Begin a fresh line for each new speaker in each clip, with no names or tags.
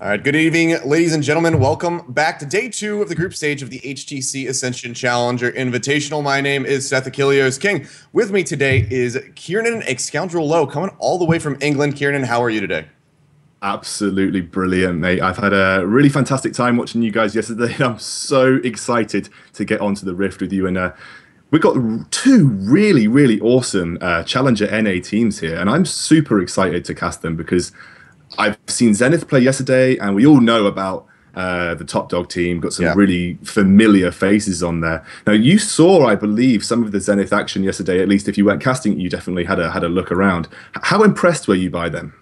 All right, good evening, ladies and gentlemen. Welcome back to day 2 of the group stage of the HTC Ascension Challenger Invitational. My name is Seth Achilleos King. With me today is Kieran Excoundrel Low, coming all the way from England. Kieran, how are you today?
Absolutely brilliant, mate. I've had a really fantastic time watching you guys yesterday. I'm so excited to get onto the Rift with you. And we've got two really awesome Challenger NA teams here. And I'm super excited to cast them because I've seen Zenith play yesterday, and we all know about the Top Dog team. Got some really familiar faces on there. Now, you saw, I believe, some of the Zenith action yesterday. At least if you weren't casting, you definitely had a look around. How impressed were you by them?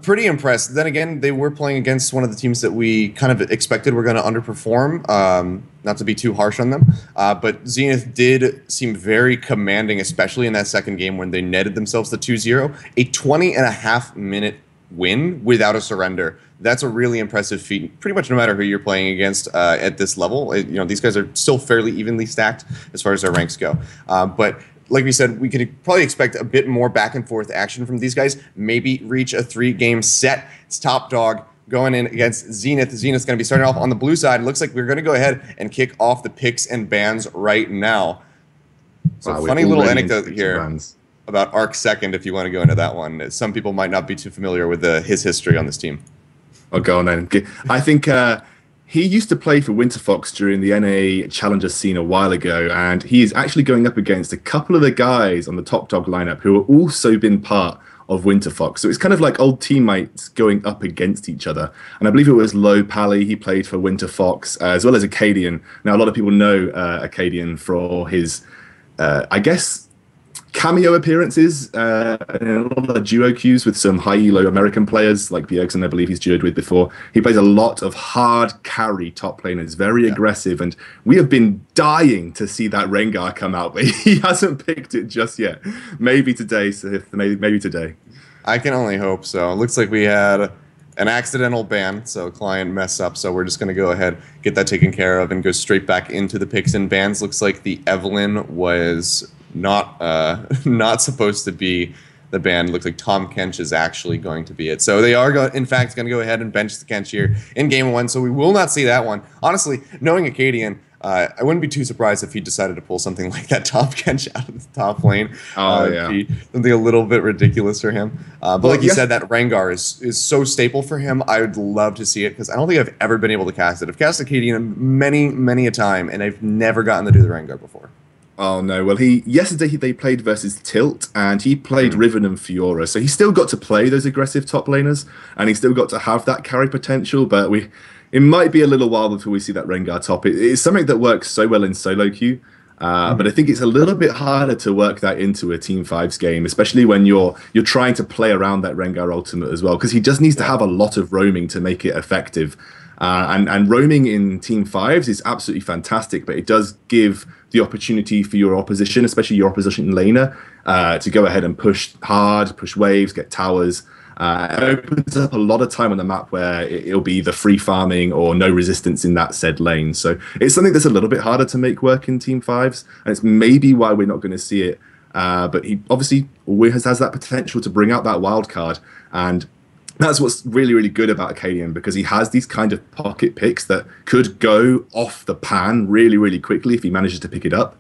Pretty impressed. Then again, they were playing against one of the teams that we kind of expected were going to underperform. Not to be too harsh on them, but Zenith did seem very commanding, especially in that second game when they netted themselves the 2-0. A 20.5-minute win without a surrender. That's a really impressive feat, pretty much no matter who you're playing against at this level. These guys are still fairly evenly stacked as far as their ranks go. But like we said, we could probably expect a bit more back and forth action from these guys. Maybe reach a 3-game set. It's Top Dog going in against Zenith. Zenith's going to be starting off on the blue side. It looks like we're going to go ahead and kick off the picks and bans right now. So
wow,
funny little anecdote here about Arc Second, if you want to go into that one. Some people might not be too familiar with his history on this team.
Oh, go on then. I think he used to play for Winterfox during the NA Challenger scene a while ago, and he is actually going up against a couple of the guys on the Top Dog lineup who have also been part of Winterfox. So it's kind of like old teammates going up against each other. And I believe it was Low Pally, he played for Winterfox, as well as Acadian. Now, a lot of people know Acadian for his, I guess, cameo appearances and a lot of duo queues with some high elo American players like Bjergsen, I believe he's duoed with before. He plays a lot of hard carry top laners, very aggressive, and we have been dying to see that Rengar come out, but he hasn't picked it just yet. Maybe today, Sith, maybe today.
I can only hope so. It looks like we had an accidental ban, so client mess up, so we're just going to go ahead, get that taken care of, and go straight back into the picks and bans. Looks like the Evelyn was not supposed to be the ban. Looks like Tom Kench is actually going to be it. So they are, in fact, going to go ahead and bench the Kench here in game 1. So we will not see that one. Honestly, knowing Acadian, I wouldn't be too surprised if he decided to pull something like that Top Kench out of the top lane. Be something a little bit ridiculous for him. But like you said, that Rengar is so staple for him. I would love to see it because I don't think I've ever been able to cast it. I've cast Acadian many a time, and I've never gotten to do the Rengar before.
Oh no! Well, yesterday they played versus Tilt, and he played Riven and Fiora, so he still got to play those aggressive top laners, and he still got to have that carry potential. But it might be a little while before we see that Rengar top. It's something that works so well in solo queue, but I think it's a little bit harder to work that into a Team 5's game, especially when you're trying to play around that Rengar ultimate as well, because he just needs to have a lot of roaming to make it effective. And roaming in Team 5s is absolutely fantastic, but it does give the opportunity for your opposition, especially your opposition laner, to go ahead and push hard, push waves, get towers. It opens up a lot of time on the map where it'll be the free farming or no resistance in that said lane. So it's something that's a little bit harder to make work in Team 5s, and it's maybe why we're not going to see it. But he obviously always has that potential to bring out that wild card, and that's what's really good about Acadian, because he has these kind of pocket picks that could go off the pan really quickly if he manages to pick it up.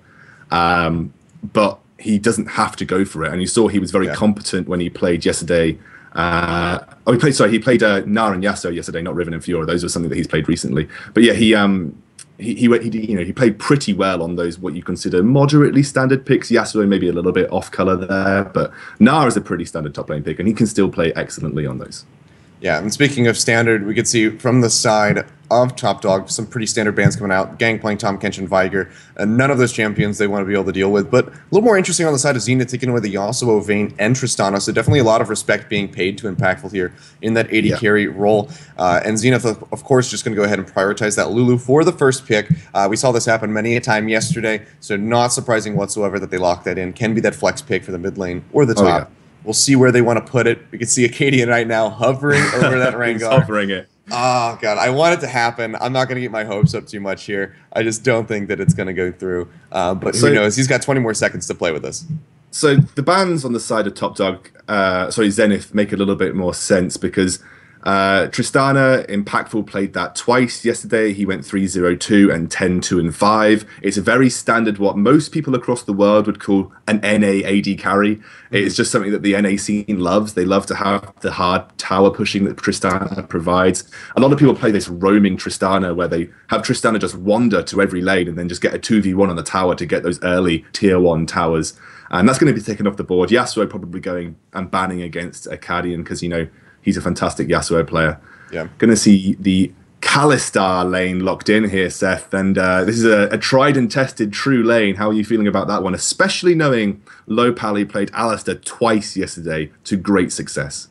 But he doesn't have to go for it. And you saw he was very competent when he played yesterday. He played Gnar and Yasuo yesterday, not Riven and Fiora. Those are something that he's played recently. But yeah, he played pretty well on those what you consider moderately standard picks. Yasuo maybe a little bit off color there, but Gnar is a pretty standard top lane pick, and he can still play excellently on those.
Yeah, and speaking of standard, we could see from the side of Top Dog some pretty standard bans coming out. Gang playing Tom Kench and Viger. None of those champions they want to be able to deal with. But a little more interesting on the side of Zenith, taking away the Yasuo, Vayne, and Tristana. So definitely a lot of respect being paid to Impactful here in that 80 carry role. And Zenith, of course, just going to go ahead and prioritize that Lulu for the first pick. We saw this happen many a time yesterday, so not surprising whatsoever that they locked that in. Can be that flex pick for the mid lane or the top. We'll see where they want to put it. We can see Acadian right now hovering over that Rengar.
He's hovering it.
Oh, God. I want it to happen. I'm not going to get my hopes up too much here. I just don't think that it's going to go through. But who knows? He's got 20 more seconds to play with us.
So the bans on the side of Top Dog, Zenith, make a little bit more sense because Tristana, Impactful, played that twice yesterday. He went 3-0-2 and 10-2 and 5. It's a very standard, what most people across the world would call an NA AD carry. It's just something that the NA scene loves. They love to have the hard tower pushing that Tristana provides. A lot of people play this roaming Tristana, where they have Tristana just wander to every lane and then just get a 2v1 on the tower to get those early tier 1 towers. And that's going to be taken off the board. Yasuo probably going and banning against Acadian because, you know, he's a fantastic Yasuo player.
Yeah.
Going to see the Kalistar lane locked in here, Seth. And this is a tried and tested true lane. How are you feeling about that one? Especially knowing Low Pally played Alistair twice yesterday to great success.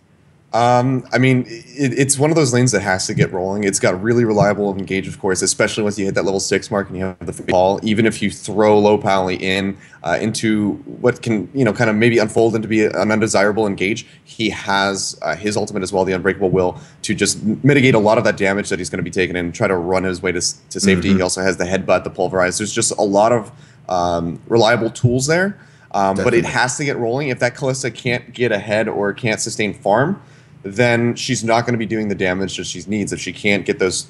I mean, it's one of those lanes that has to get rolling. It's got really reliable engage, of course, especially once you hit that level 6 mark and you have the free ball. Even if you throw Low Pally into what can, you know, kind of maybe unfold into be an undesirable engage, he has his ultimate as well, the Unbreakable Will, to just mitigate a lot of that damage that he's going to be taking and try to run his way to safety. He also has the Headbutt, the Pulverize. There's just a lot of reliable tools there, but it has to get rolling. If that Kalista can't get ahead or can't sustain farm, then she's not going to be doing the damage that she needs if she can't get those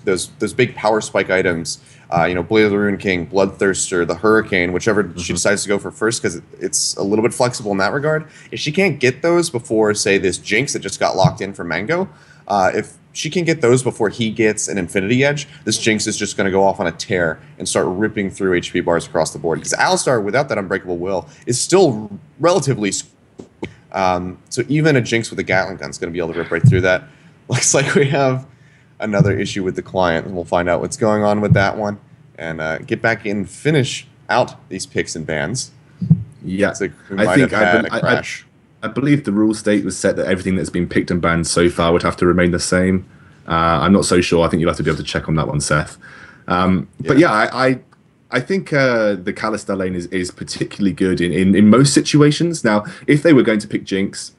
big power spike items. You know, Blade of the Ruined King, Bloodthirster, the Hurricane, whichever she decides to go for first, because it's a little bit flexible in that regard. If she can't get those before, say, this Jinx that just got locked in for Mango, if she can get those before he gets an Infinity Edge, this Jinx is just going to go off on a tear and start ripping through HP bars across the board. Because Alistar, without that Unbreakable Will, is still relatively so even a Jinx with a Gatling gun is going to be able to rip right through that. Looks like we have another issue with the client, and we'll find out what's going on with that one and get back in, finish out these picks and bans.
Yeah,
like I think
I believe the rule state was set that everything that's been picked and banned so far would have to remain the same. I'm not so sure. I think you'll have to be able to check on that one, Seth. But yeah, I think the Kalistar lane is particularly good in most situations. Now, if they were going to pick Jinx,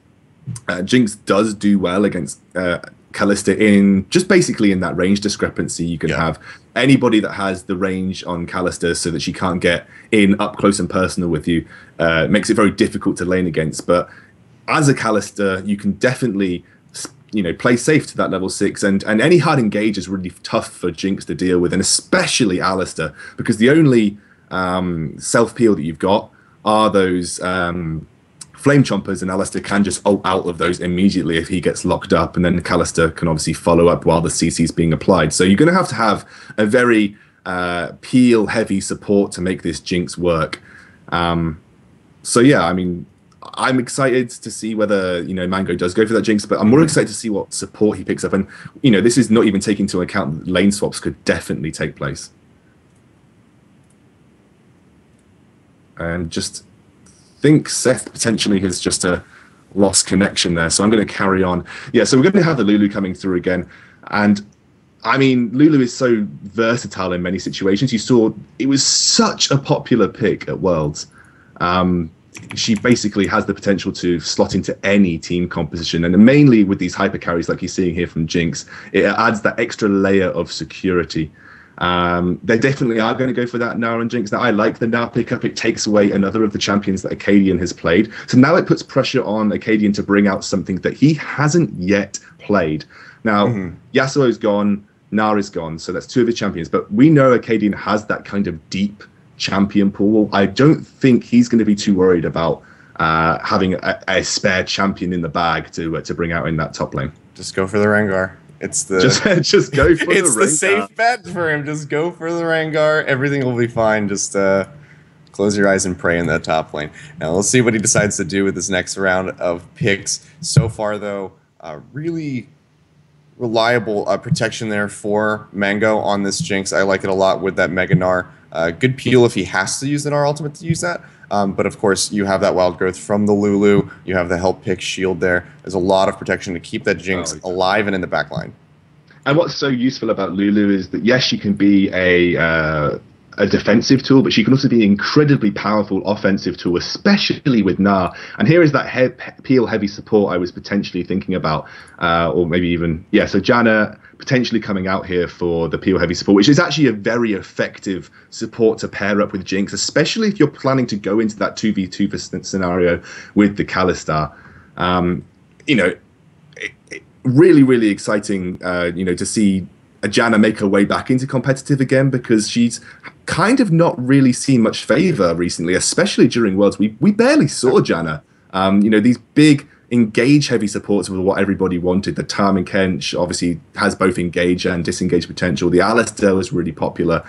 Jinx does do well against Kalista in just basically in that range discrepancy. You can have anybody that has the range on Kalista so that she can't get in up close and personal with you. Makes it very difficult to lane against. But as a Kalista, you can definitely, you know, play safe to that level 6, and any hard engage is really tough for Jinx to deal with, and especially Alistair, because the only self-peel that you've got are those Flame Chompers, and Alistair can just ult out of those immediately if he gets locked up, and then Kalista can obviously follow up while the CC is being applied. So you're going to have a very peel-heavy support to make this Jinx work. So yeah, I mean, I'm excited to see whether, you know, Mango does go for that Jinx, but I'm more excited to see what support he picks up. And, you know, this is not even taking into account that lane swaps could definitely take place. And just think Seth potentially has just a lost connection there. So I'm going to carry on. Yeah, so we're going to have the Lulu coming through again. And I mean, Lulu is so versatile in many situations. You saw it was such a popular pick at Worlds. She basically has the potential to slot into any team composition, and mainly with these hyper carries like you're seeing here from Jinx, it adds that extra layer of security. They definitely are going to go for that Nara and Jinx. Now, I like the Nara pickup. It takes away another of the champions that Acadian has played. So now it puts pressure on Acadian to bring out something that he hasn't yet played. Now, Yasuo's gone, Nara's gone, so that's 2 of his champions. But we know Acadian has that kind of deep champion pool. I don't think he's going to be too worried about having a spare champion in the bag to bring out in that top lane.
Just go for the Rengar. It's the
just go for
it's
the Rengar.
The safe bet for him. Just go for the Rengar. Everything will be fine. Just close your eyes and pray in that top lane. Now let's see what he decides to do with this next round of picks. So far, though, really reliable protection there for Mango on this Jinx. I like it a lot with that Mega Gnar. Good peel if he has to use the Gnar ultimate to use that. But of course, you have that wild growth from the Lulu. You have the help pick shield there. There's a lot of protection to keep that Jinx alive and in the back line.
And what's so useful about Lulu is that, yes, she can be a defensive tool, but she can also be an incredibly powerful offensive tool, especially with Gnar. And here is that peel heavy support I was potentially thinking about, or maybe even, yeah, so Janna potentially coming out here for the peel heavy support, which is actually a very effective support to pair up with Jinx, especially if you're planning to go into that 2v2 scenario with the Kalistar. You know, really, really exciting, to see Janna make her way back into competitive again, because she's kind of not really seen much favor recently, especially during Worlds. We barely saw Janna. These big engage heavy supports were what everybody wanted. The Tam and Kench obviously has both engage and disengage potential. The Alistair was really popular.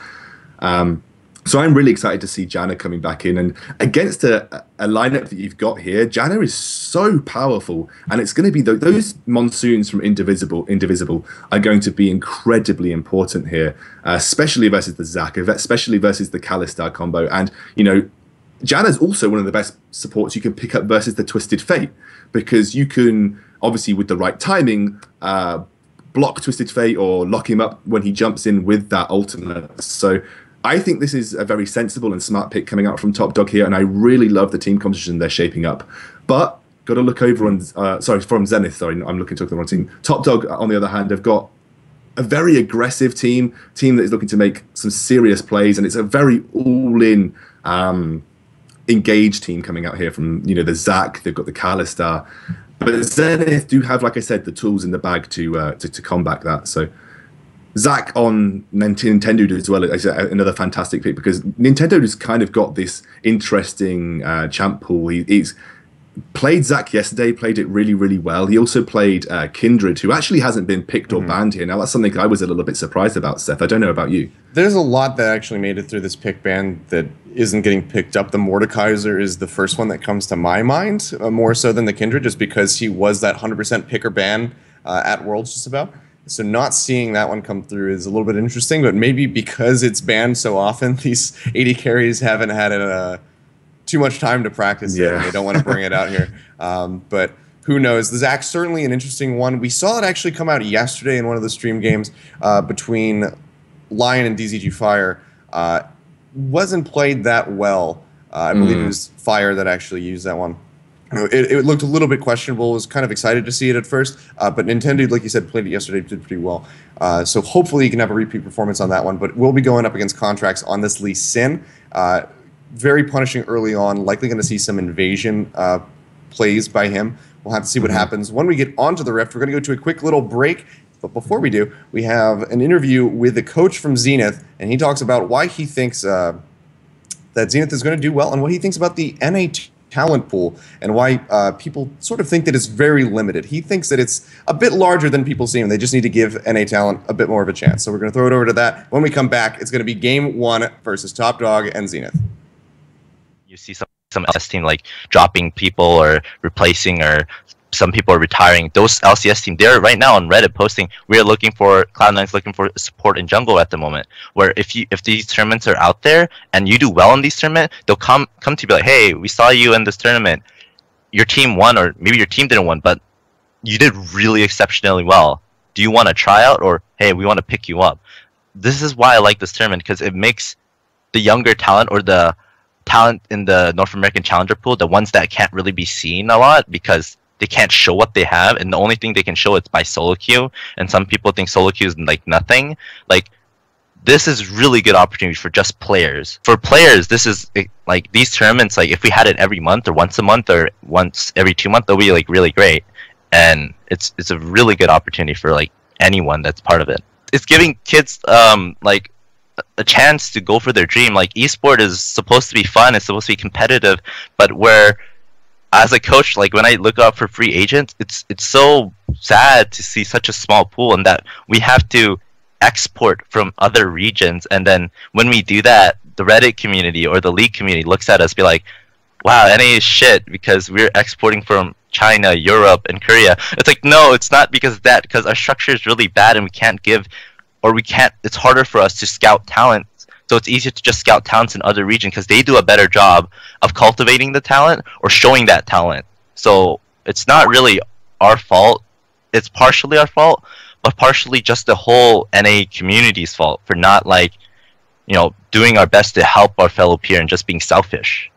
So I'm really excited to see Janna coming back in, and against a lineup that you've got here, Janna is so powerful, and it's going to be those monsoons from Indivisible are going to be incredibly important here, especially versus the Zac, especially versus the Kalistar combo, and Janna's also one of the best supports you can pick up versus the Twisted Fate, because you can obviously with the right timing block Twisted Fate or lock him up when he jumps in with that ultimate. So I think this is a very sensible and smart pick coming out from Top Dog here, and I really love the team composition they're shaping up. But got to look over on, from Zenith, sorry, I'm looking to the wrong team. Top Dog, on the other hand, have got a very aggressive team that is looking to make some serious plays, and it's a very all-in engaged team coming out here from, the Zac, they've got the Kalistar. But Zenith do have, like I said, the tools in the bag to combat that, so... Zac on Nintendo as well is another fantastic pick, because Nintendo has kind of got this interesting champ pool. He's played Zac yesterday, played it really, really well. He also played Kindred, who actually hasn't been picked or banned here. Now, that's something I was a little bit surprised about, Seth. I don't know about you.
There's a lot that actually made it through this pick ban that isn't getting picked up. The Mordekaiser is the first one that comes to my mind, more so than the Kindred, just because he was that 100% pick or ban at Worlds just about. So not seeing that one come through is a little bit interesting, but maybe because it's banned so often, these 80 carries haven't had too much time to practice it, and they don't want to bring it out here. But who knows? The Zac's certainly an interesting one. We saw it actually come out yesterday in one of the stream games between Lion and DZG Fire. Wasn't played that well. I believe it was Fire that actually used that one. It looked a little bit questionable. Was kind of excited to see it at first, but Nintendo, like you said, played it yesterday, did pretty well. So hopefully you can have a repeat performance on that one. But we'll be going up against Contracts on this Lee Sin. Very punishing early on. Likely going to see some invasion plays by him. We'll have to see what happens. When we get onto the Rift, we're going to go to a quick little break. But before we do, we have an interview with the coach from Zenith, and he talks about why he thinks that Zenith is going to do well and what he thinks about the NA talent pool and why people sort of think that it's very limited. He thinks that it's a bit larger than people seem. They just need to give NA talent a bit more of a chance. So we're going to throw it over to that. When we come back, it's going to be Game 1 versus Top Dog and Zenith.
You see some LCS team like dropping people or replacing, or some people are retiring. Those LCS team, they're right now on Reddit posting, we're looking for, Cloud9's looking for support in jungle at the moment. Where if these tournaments are out there and you do well in these tournaments, they'll come to you be like, hey, we saw you in this tournament. Your team won, or maybe your team didn't win, but you did really exceptionally well. Do you want to try out, or hey, we want to pick you up? This is why I like this tournament, because it makes the younger talent, or the talent in the North American Challenger pool, the ones that can't really be seen a lot because they can't show what they have, and the only thing they can show is by solo queue, and some people think solo queue is like nothing. Like, this is really good opportunity for just players. For players, this is like these tournaments, like if we had it every month or once a month or once every 2 months, they'll be like really great. And it's a really good opportunity for like anyone that's part of it. It's giving kids like a chance to go for their dream. Like, esport is supposed to be fun, it's supposed to be competitive, but where as a coach, like when I look out for free agents, it's so sad to see such a small pool, and that we have to export from other regions. And then when we do that, the Reddit community or the league community looks at us, be like, wow, NA is shit because we're exporting from China, Europe, and Korea. It's like, no, it's not because of that, because our structure is really bad and we can't give, or we can't, it's harder for us to scout talent. So it's easier to just scout talents in other regions because they do a better job of cultivating the talent or showing that talent. So it's not really our fault. It's partially our fault, but partially just the whole NA community's fault for not, like, doing our best to help our fellow peer and just being selfish.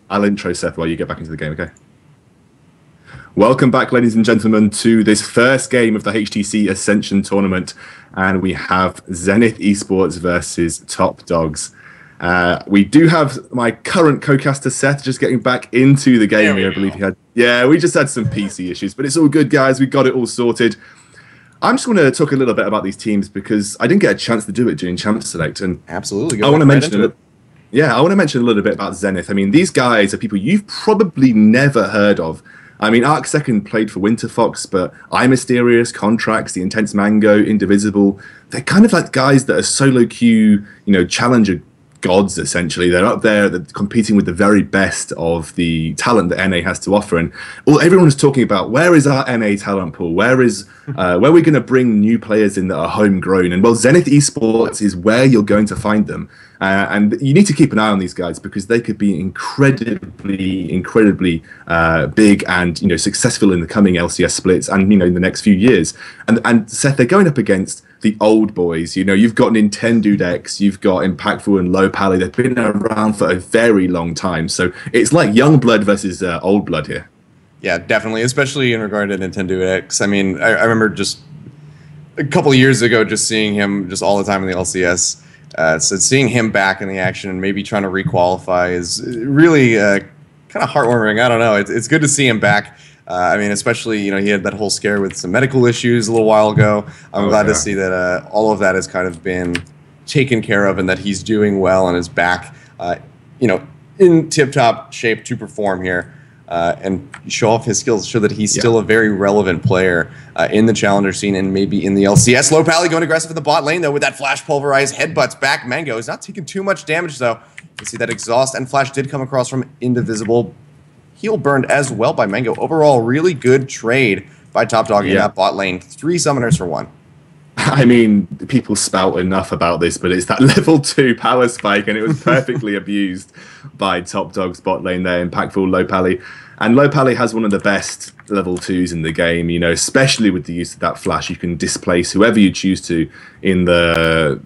I'll intro Seth while you get back into the game, okay? Welcome back, ladies and gentlemen, to this first game of the HTC Ascension tournament. And we have Zenith eSports versus Top Dogs. We do have my current co-caster Seth just getting back into the game here. I believe he had. Yeah, we just had some PC issues, but it's all good, guys. We got it all sorted. I'm just going to talk a little bit about these teams because I didn't get a chance to do it during Champ Select, and
absolutely,
I want to mention it. Yeah, I want to mention a little bit about Zenith. I mean, these guys are people you've probably never heard of. I mean, Arc Second played for Winterfox, but iMysterious, Contracts, The Intense Mango, Indivisible, they're kind of like guys that are solo queue, challenger gods, essentially. They're up there, they're competing with the very best of the talent that NA has to offer. And everyone is talking about, where is our NA talent pool? Where are we going to bring new players in that are homegrown? And well, Zenith eSports is where you're going to find them. And you need to keep an eye on these guys because they could be incredibly big and successful in the coming LCS splits and in the next few years. And Seth, they're going up against the old boys. You've got Nintendo X, you've got Impactful and Low Pally. They've been around for a very long time. So it's like young blood versus old blood here. Yeah,
definitely, especially in regard to Nintendo X. I mean, I remember just a couple of years ago just seeing him just all the time in the LCS. So seeing him back in the action and maybe trying to requalify is really kind of heartwarming. I don't know. It's good to see him back. I mean, especially, he had that whole scare with some medical issues a little while ago. I'm glad to see that all of that has kind of been taken care of and that he's doing well and is back, in tip-top shape to perform here. And show off his skills, show that he's still a very relevant player in the challenger scene and maybe in the LCS. Low Pally going aggressive in the bot lane, though, with that flash pulverized headbutts back. Mango is not taking too much damage, though. You see that exhaust and flash did come across from Indivisible. Heal burned as well by Mango. Overall, really good trade by Top Dog in that bot lane. 3 summoners for 1.
I mean, people spout enough about this, but it's that level 2 power spike, and it was perfectly abused by Top Dog's bot lane there, Impactful, Low Pally. And Low Pally has one of the best level 2s in the game, especially with the use of that flash. You can displace whoever you choose to in the,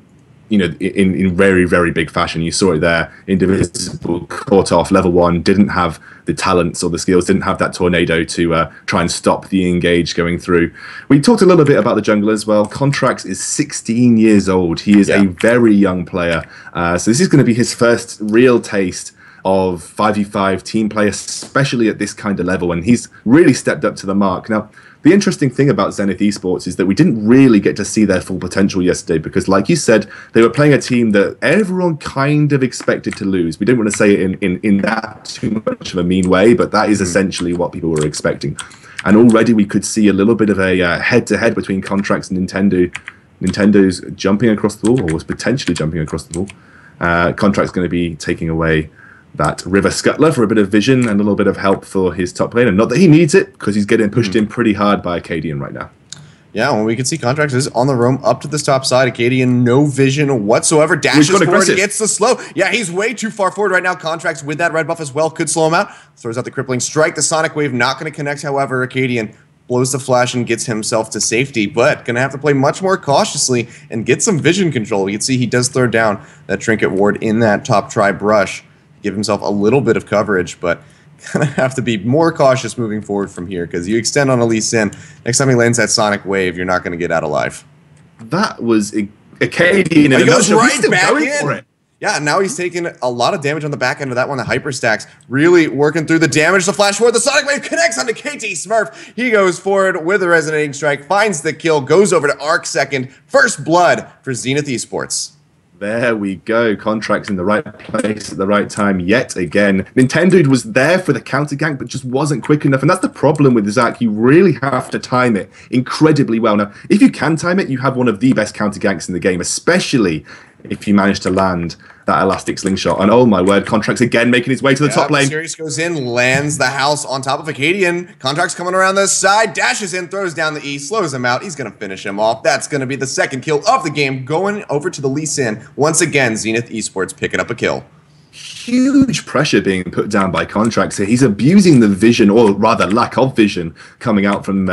in very, very big fashion. You saw it there. Indivisible caught off level 1, didn't have the talents or the skills, didn't have that tornado to try and stop the engage going through. We talked a little bit about the jungle as well. Contracts is 16 years old. He is a very young player. So this is going to be his first real taste of 5v5 team play, especially at this kind of level, and he's really stepped up to the mark. Now, the interesting thing about Zenith eSports is that we didn't really get to see their full potential yesterday because, like you said, they were playing a team that everyone kind of expected to lose. We didn't want to say it in that too much of a mean way, but that is essentially what people were expecting. And already we could see a little bit of a head-to-head between Contracts and Nintendo. Nintendo's jumping across the wall, or was potentially jumping across the wall. Contract's going to be taking away that River Scuttler for a bit of vision and a little bit of help for his top laner. Not that he needs it, because he's getting pushed in pretty hard by Acadian right now.
Yeah, well, we can see Contracts is on the roam up to this top side. Acadian, no vision whatsoever. Dashes forward, gets the slow. Yeah, he's way too far forward right now. Contracts with that red buff as well could slow him out. Throws out the crippling strike. The Sonic Wave not going to connect, however. Acadian blows the flash and gets himself to safety, but going to have to play much more cautiously and get some vision control. You can see he does throw down that Trinket Ward in that top try brush. Give himself a little bit of coverage, but gonna have to be more cautious moving forward from here because you extend on a Lee Sin. Next time he lands that Sonic Wave, you're not going to get out alive.
That was Acadian.
He goes right back in. For it. Yeah, now he's taking a lot of damage on the back end of that one. The Hyper Stacks really working through the damage. The flash forward, the Sonic Wave connects onto KT Smurf. He goes forward with a Resonating Strike, finds the kill, goes over to Arc Second. First blood for Zenith eSports.
There we go. Contracts in the right place at the right time yet again. Nintendo was there for the counter gank, but just wasn't quick enough. And that's the problem with Zach. You really have to time it incredibly well. Now, if you can time it, you have one of the best counter ganks in the game, especially if you manage to land that elastic slingshot. And oh my word, Contracts again making his way to the top lane.
Sirius goes in, lands the house on top of Acadian. Contracts coming around the side, dashes in, throws down the E, slows him out. He's going to finish him off. That's going to be the second kill of the game, going over to the Lee Sin. Once again, Zenith eSports picking up a kill.
Huge pressure being put down by Contracts here. He's abusing the vision, or rather lack of vision, coming out from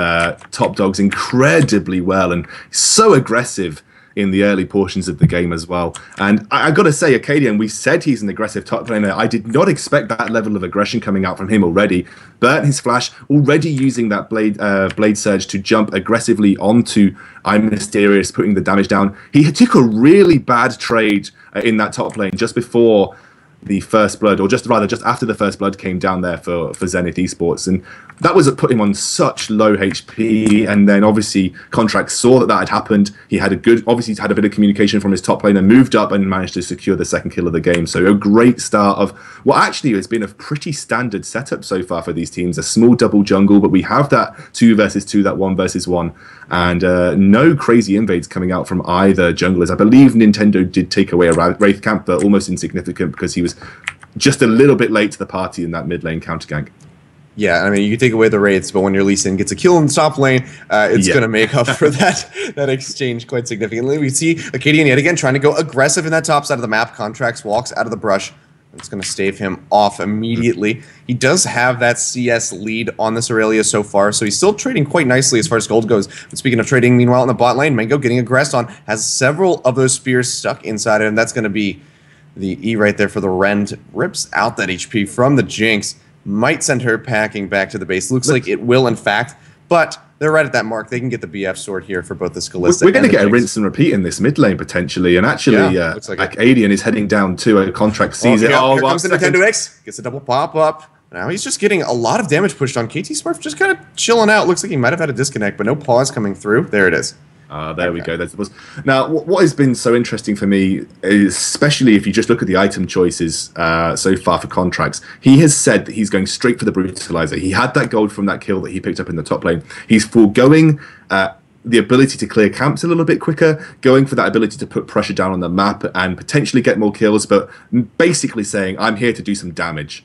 Top Dogs incredibly well, and so aggressive in the early portions of the game as well. And I got to say, Acadian, we said he's an aggressive top laner. I did not expect that level of aggression coming out from him already. Burnt his flash, already using that blade surge to jump aggressively onto I'm Mysterious, putting the damage down. He took a really bad trade in that top lane just before the first blood, or just after the first blood came down there for Zenith eSports, and that was put him on such low HP. And then obviously Contract saw that had happened. He had obviously had a bit of communication from his top lane and moved up and managed to secure the second kill of the game. So a great start of what actually has been a pretty standard setup so far for these teams. A small double jungle, but we have that 2 versus 2, that 1 versus 1, and no crazy invades coming out from either junglers. I believe Nintendo did take away a Wraith camp, but almost insignificant because he was just a little bit late to the party in that mid lane counter gank.
Yeah, I mean, you can take away the Wraiths, but when your Lee Sin gets a kill in the top lane, it's going to make up for that exchange quite significantly. We see Acadian yet again trying to go aggressive in that top side of the map. Contracts walks out of the brush. It's going to stave him off immediately. He does have that CS lead on this Aurelia so far, so he's still trading quite nicely as far as gold goes. But speaking of trading, meanwhile, in the bot lane, Mango getting aggressed on, has several of those spears stuck inside of him. That's going to be the E right there for the Rend. Rips out that HP from the Jinx. Might send her packing back to the base. Looks like it will, in fact, but they're right at that mark. They can get the BF sword here for both the Skalista.
We're going to get a rinse and repeat in this mid lane potentially, and actually, looks like Acadian is heading down to a Contract, sees it.
Here comes the Nintendo X, gets a double pop up. Now he's just getting a lot of damage pushed on. KT Smurf just kind of chilling out. Looks like he might have had a disconnect, but no pause coming through. There it is.
There we go. Now, what has been so interesting for me, especially if you just look at the item choices so far for Contracts, he has said that he's going straight for the Brutalizer. He had that gold from that kill that he picked up in the top lane. He's foregoing the ability to clear camps a little bit quicker, going for that ability to put pressure down on the map and potentially get more kills, but basically saying, I'm here to do some damage.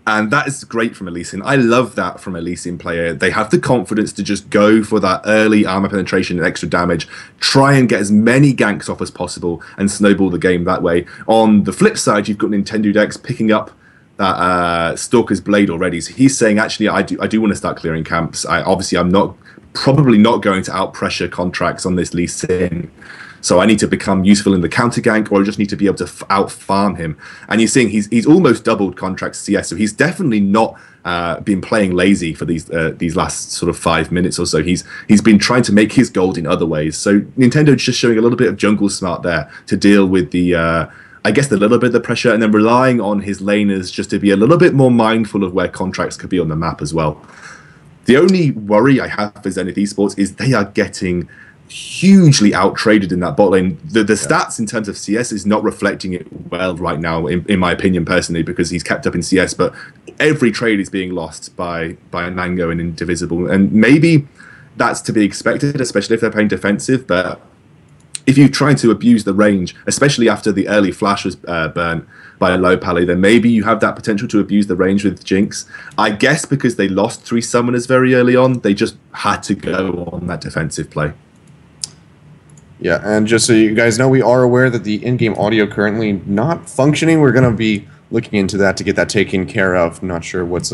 And that is great from a Lee Sin. I love that from a Lee Sin player. They have the confidence to just go for that early armor penetration and extra damage, try and get as many ganks off as possible, and snowball the game that way. On the flip side, you've got Nintendo Dex picking up that Stalker's Blade already. So he's saying, actually, I do want to start clearing camps. Obviously, I'm probably not going to out-pressure Contracts on this Lee Sin. So I need to become useful in the counter gank, or I just need to be able to out-farm him. And you're seeing he's almost doubled Contract's CS, so he's definitely not been playing lazy for these last sort of 5 minutes or so. He's been trying to make his gold in other ways. So Nintendo's just showing a little bit of jungle smart there to deal with the, I guess, the little bit of the pressure, and then relying on his laners just to be a little bit more mindful of where Contracts could be on the map as well. The only worry I have for Zenith eSports is they are getting hugely out-traded in that bot lane. The stats in terms of CS is not reflecting it well right now, in my opinion personally, because he's kept up in CS, but every trade is being lost by Mango and Indivisible, and maybe that's to be expected, especially if they're playing defensive. But if you're trying to abuse the range, especially after the early flash was burnt by a low pally, then maybe you have that potential to abuse the range with Jinx. I guess because they lost 3 summoners very early on, they just had to go on that defensive play.
Yeah, and just so you guys know, we are aware that the in-game audio currently not functioning. We're going to be looking into that to get that taken care of. Not sure what's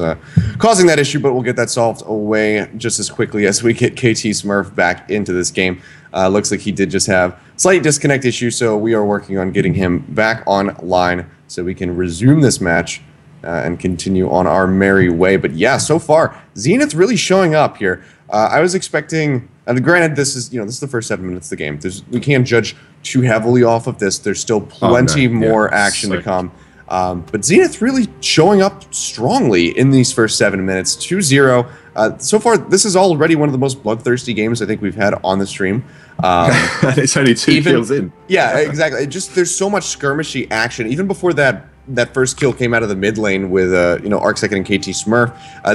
causing that issue, but we'll get that solved away just as quickly as we get KT Smurf back into this game. Looks like he did just have slight disconnect issue, so we are working on getting him back online so we can resume this match and continue on our merry way. But yeah, so far, Zenith really showing up here. I was expecting... granted, this is the first 7 minutes of the game. We can't judge too heavily off of this. There's still plenty more action to come. But Zenith really showing up strongly in these first 7 minutes. 2-0. So far, this is already one of the most bloodthirsty games I think we've had on the stream.
And it's only 2 kills in.
Yeah, exactly. There's so much skirmishy action. Even before that first kill came out of the mid lane with ArcSecond and KT Smurf,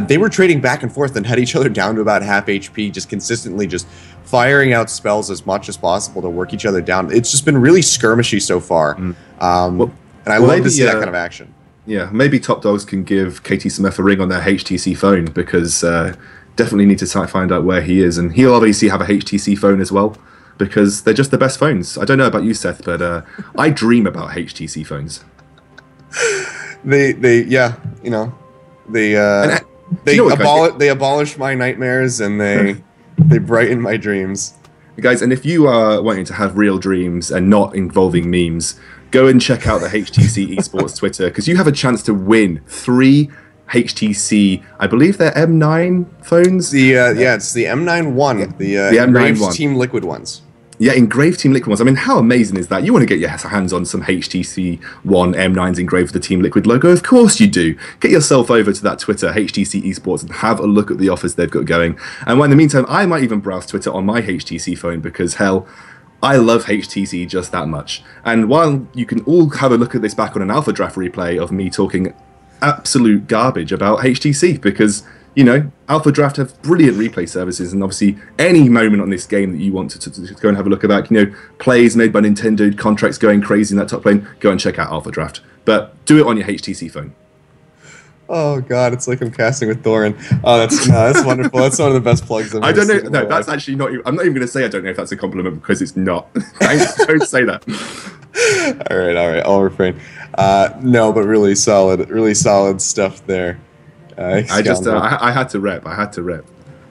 they were trading back and forth and had each other down to about half HP, just consistently just firing out spells as much as possible to work each other down. It's just been really skirmishy so far. And I love to see that kind of action.
Yeah, maybe Top Dogs can give KT Smurf a ring on their HTC phone, because definitely need to find out where he is. And he'll obviously have a HTC phone as well, because they're just the best phones. I don't know about you, Seth, but I dream about HTC phones.
They abolish my nightmares, and they brighten my dreams.
Guys, and if you are wanting to have real dreams and not involving memes, go and check out the HTC Esports Twitter, because you have a chance to win 3 HTC, I believe they're M9 phones.
It's the M9 One, the
M9 One.
Team Liquid ones.
Yeah, engraved Team Liquid ones. I mean, how amazing is that? You want to get your hands on some HTC One M9s engraved with the Team Liquid logo? Of course you do. Get yourself over to that Twitter, HTC Esports, and have a look at the offers they've got going. And in the meantime, I might even browse Twitter on my HTC phone, because hell, I love HTC just that much. And while you can all have a look at this back on an AlphaDraft replay of me talking absolute garbage about HTC, because, you know, AlphaDraft have brilliant replay services, and obviously any moment on this game that you want to go and have a look at, you know, plays made by Nintendo, contracts going crazy in that top lane, go and check out AlphaDraft. But do it on your HTC phone.
Oh God, it's like I'm casting with Thorin. Oh, that's wonderful. That's one of the best plugs I've ever seen.
No, that's actually not. I'm not even going to say I don't know if that's a compliment, because it's not. Don't say that.
All right, I'll refrain. No, but really solid stuff there.
I had to rep.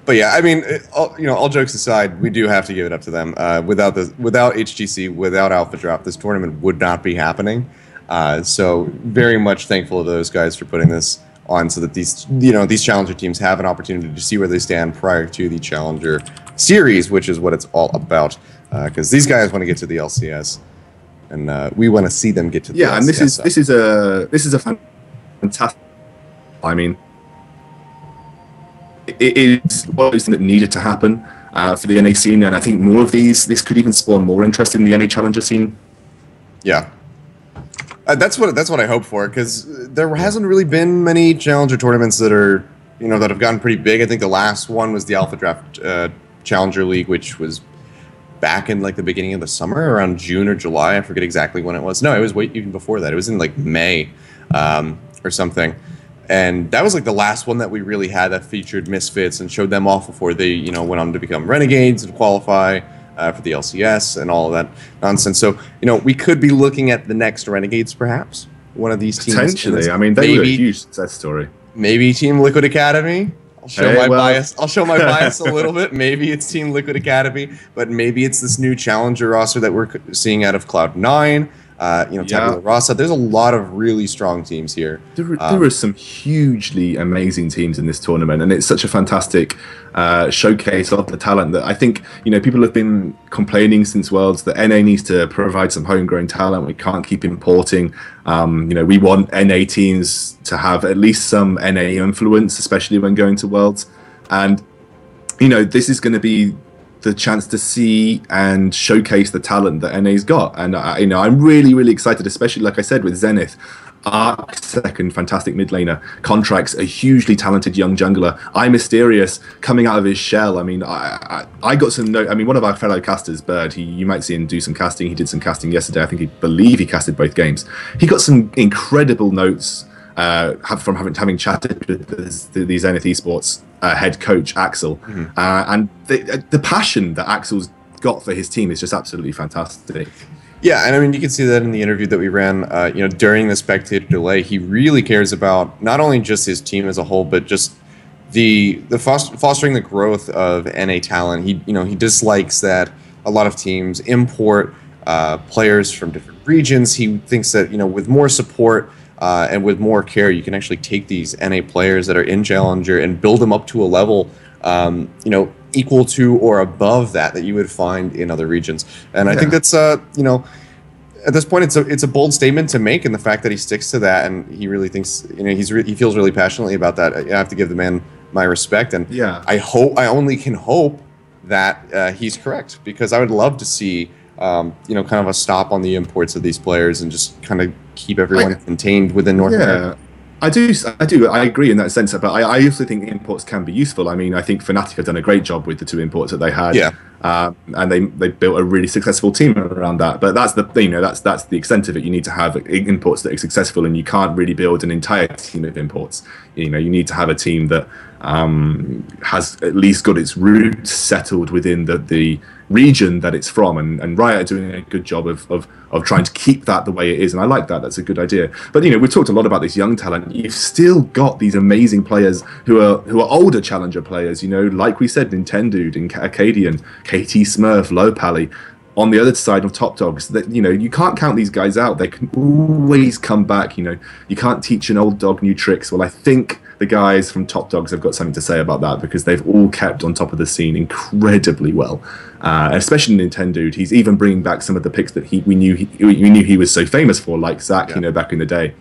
But yeah, I mean, all jokes aside, we do have to give it up to them. Without HTC, without AlphaDraft, this tournament would not be happening. So very much thankful to those guys for putting this on, so that these challenger teams have an opportunity to see where they stand prior to the challenger series, which is what it's all about. Because these guys want to get to the LCS, and we want to see them get to the LCS.
Yeah, and this is a fantastic. I mean, it is one of those things that needed to happen for the NA scene, and I think more of this could even spawn more interest in the NA challenger scene.
Yeah. That's what I hope for, because there hasn't really been many challenger tournaments that are that have gotten pretty big. I think the last one was the AlphaDraft Challenger League, which was back in like the beginning of the summer, around June or July. I forget exactly when it was. No, it was even before that. It was in like May or something, and that was like the last one that we really had that featured Misfits and showed them off before they went on to become Renegades and qualify for the LCS and all of that nonsense. So, we could be looking at the next Renegades, perhaps. One of these teams.
Potentially. I mean, they were a huge success story.
Maybe Team Liquid Academy. I'll show my bias. I'll show my bias a little bit. Maybe it's Team Liquid Academy, but maybe it's this new challenger roster that we're seeing out of Cloud9. Tabula Rasa. There's a lot of really strong teams here.
There are some hugely amazing teams in this tournament, and it's such a fantastic showcase of the talent that I think people have been complaining since Worlds that NA needs to provide some homegrown talent. We can't keep importing. We want NA teams to have at least some NA influence, especially when going to Worlds. And this is going to be the chance to see and showcase the talent that NA's got, and I'm really excited, especially like I said with Zenith. Arc, second fantastic mid laner, contracts a hugely talented young jungler. Mysterious coming out of his shell. I mean, I got some note. I mean, one of our fellow casters, Bird, you might see him do some casting. He did some casting yesterday. I believe he casted both games. He got some incredible notes from having chatted with the Zenith eSports head coach Axel, and the passion that Axel's got for his team is just absolutely fantastic.
Yeah, and I mean, you can see that in the interview that we ran, during the spectator delay. He really cares about not only just his team as a whole, but just the fostering the growth of NA talent. He dislikes that a lot of teams import players from different regions. He thinks that with more support and with more care, you can actually take these NA players that are in Challenger and build them up to a level, equal to or above that you would find in other regions. And I think that's, at this point, it's a bold statement to make, and the fact that he sticks to that, and he really thinks, he feels really passionately about that. I have to give the man my respect, and I only can hope that he's correct, because I would love to see, kind of a stop on the imports of these players and just kind of keep everyone contained within North America.
I do. I agree in that sense, but I also think imports can be useful. I mean, I think Fnatic have done a great job with the 2 imports that they had, and they built a really successful team around that. But that's that's the extent of it. You need to have imports that are successful, and you can't really build an entire team of imports. You need to have a team that has at least got its roots settled within the region that it's from, and Riot are doing a good job of trying to keep that the way it is, and I like that. That's a good idea. But we've talked a lot about this young talent. You've still got these amazing players who are older challenger players. Like we said, Nintendo and Acadian KT Smurf, Low Pally. On the other side of Top Dogs, that you can't count these guys out. They can always come back. You can't teach an old dog new tricks. Well, I think the guys from Top Dogs have got something to say about that, because they've all kept on top of the scene incredibly well. Especially Nintendo, he's even bringing back some of the picks that we knew he was so famous for, like Zach, back in the day.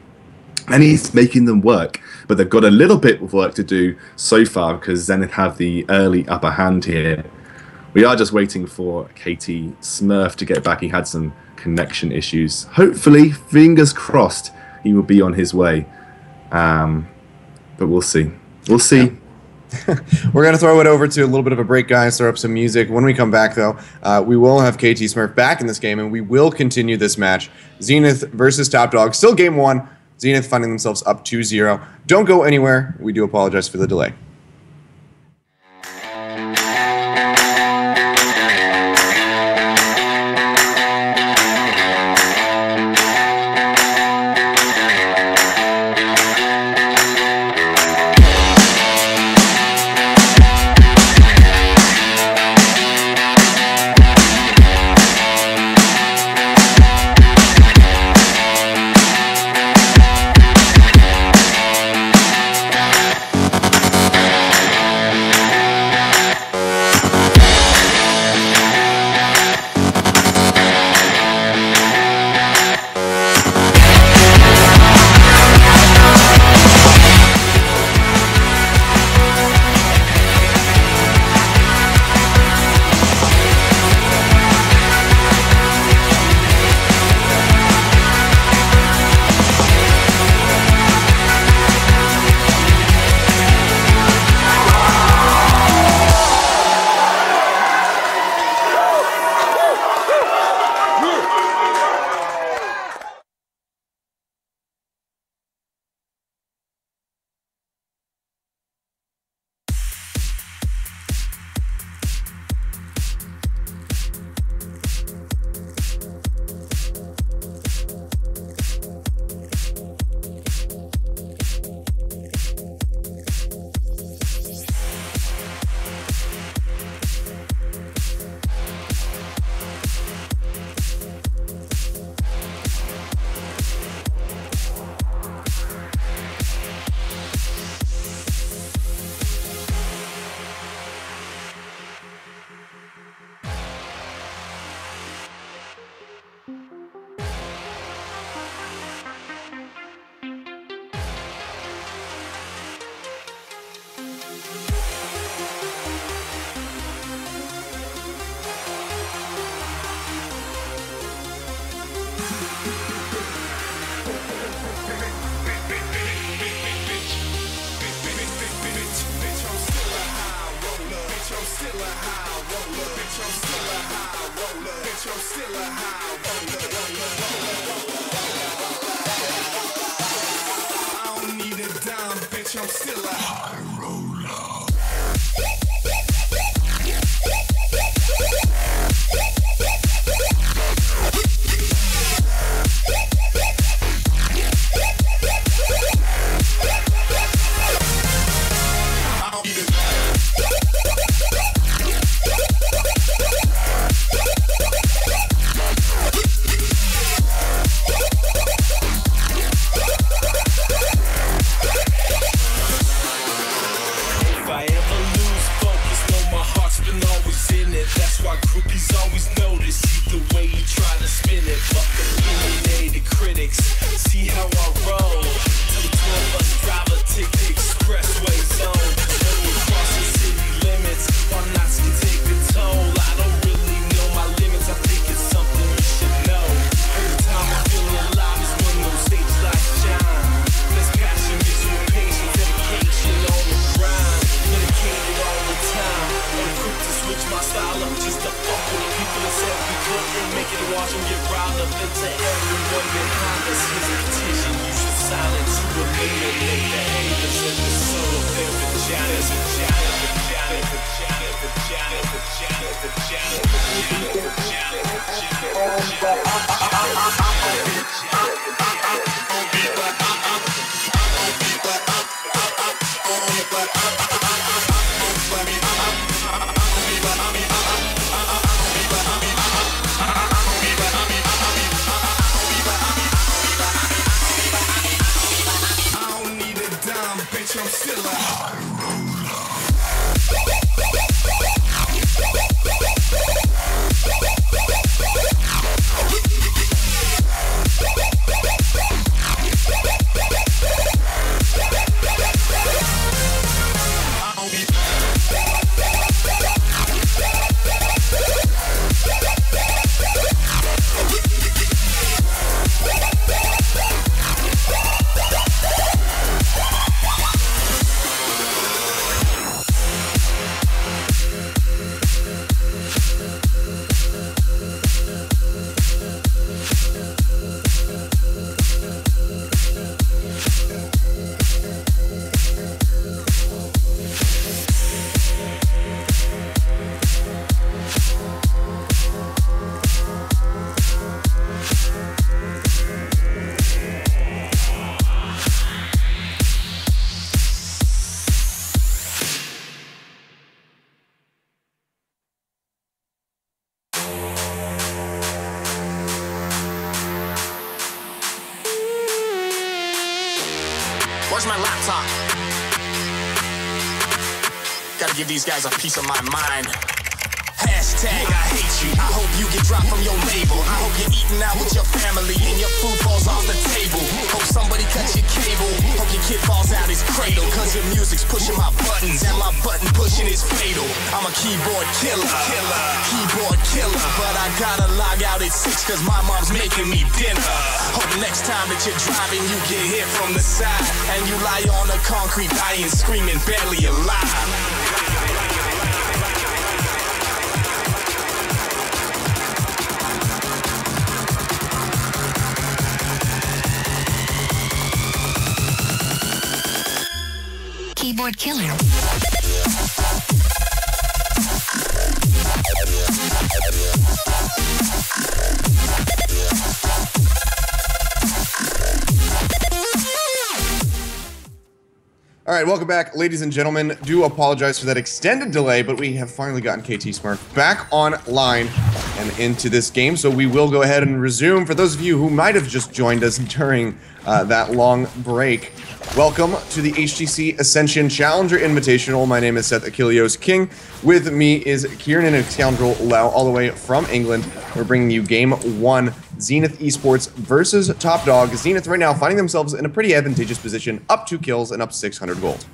And he's making them work, but they've got a little bit of work to do so far, because Zenith have the early upper hand here. We are just waiting for KT Smurf to get back. He had some connection issues. Hopefully, fingers crossed, he will be on his way. But we'll see. We'll see.
Yeah. We're going to throw it over to a little bit of a break, guys, throw up some music. When we come back, though, we will have KT Smurf back in this game, and we will continue this match. Zenith versus Top Dog. Still game one. Zenith finding themselves up 2-0. Don't go anywhere. We do apologize for the delay.
Where's my laptop? Gotta give these guys a piece of my mind. Hashtag I hate you. I hope you get dropped from your label. I hope you're eating out with your family and your food falls off the table. Hope somebody cuts your cable. Hope your kid falls out his cradle. Cause your music's pushing my buttons and my button pushing is fatal. I'm a keyboard killer. Keyboard killer. But I gotta log out at 6 cause my mom's making me dinner. Hope next time that you're driving you get hit from the side and you lie on the concrete dying screaming barely alive.
Keyboard killer.
All right, welcome back, ladies and gentlemen. Do apologize for that extended delay, but we have finally gotten KT Smurf back online and into this game, so we will go ahead and resume. For those of you who might have just joined us during that long break, welcome to the HTC Ascension Challenger Invitational. My name is Seth Achilleos King. With me is Kieran and Scoundrel Lau, all the way from England. We're bringing you Game 1, Zenith eSports versus Top Dog. Zenith right now finding themselves in a pretty advantageous position, up 2 kills and up 600 gold.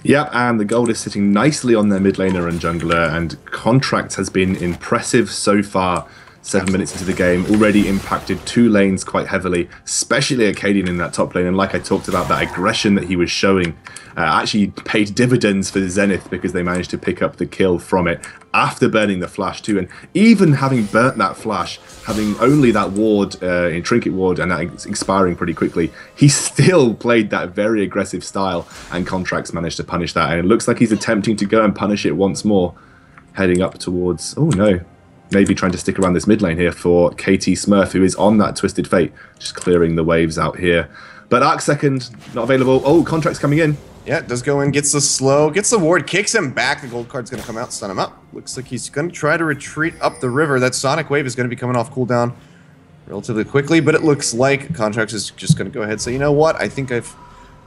Yep, and the gold is sitting nicely on their mid laner and jungler, and Contracts has been impressive so far. 7 minutes into the game, already impacted 2 lanes quite heavily, especially Arcadian in that top lane. And like I talked about, that aggression that he was showing actually paid dividends for Zenith because they managed to pick up the kill from it after burning the flash too. And even having burnt that flash, having only that ward, in Trinket ward, and that expiring pretty quickly, he still played that very aggressive style, and Contracts managed to punish that. And it looks like he's attempting to go and punish it once more, heading up towards, oh no, maybe trying to stick around this mid lane here for KT Smurf, who is on that Twisted Fate, just clearing the waves out here. But Arc second, not available. Oh, Contracts coming in.
Yeah, does go in, gets the slow, gets the ward, kicks him back. The gold card's going to come out, stun him up. Looks like he's going to try to retreat up the river. That Sonic Wave is going to be coming off cooldown relatively quickly, but it looks like Contracts is just going to go ahead and say, you know what, I think I've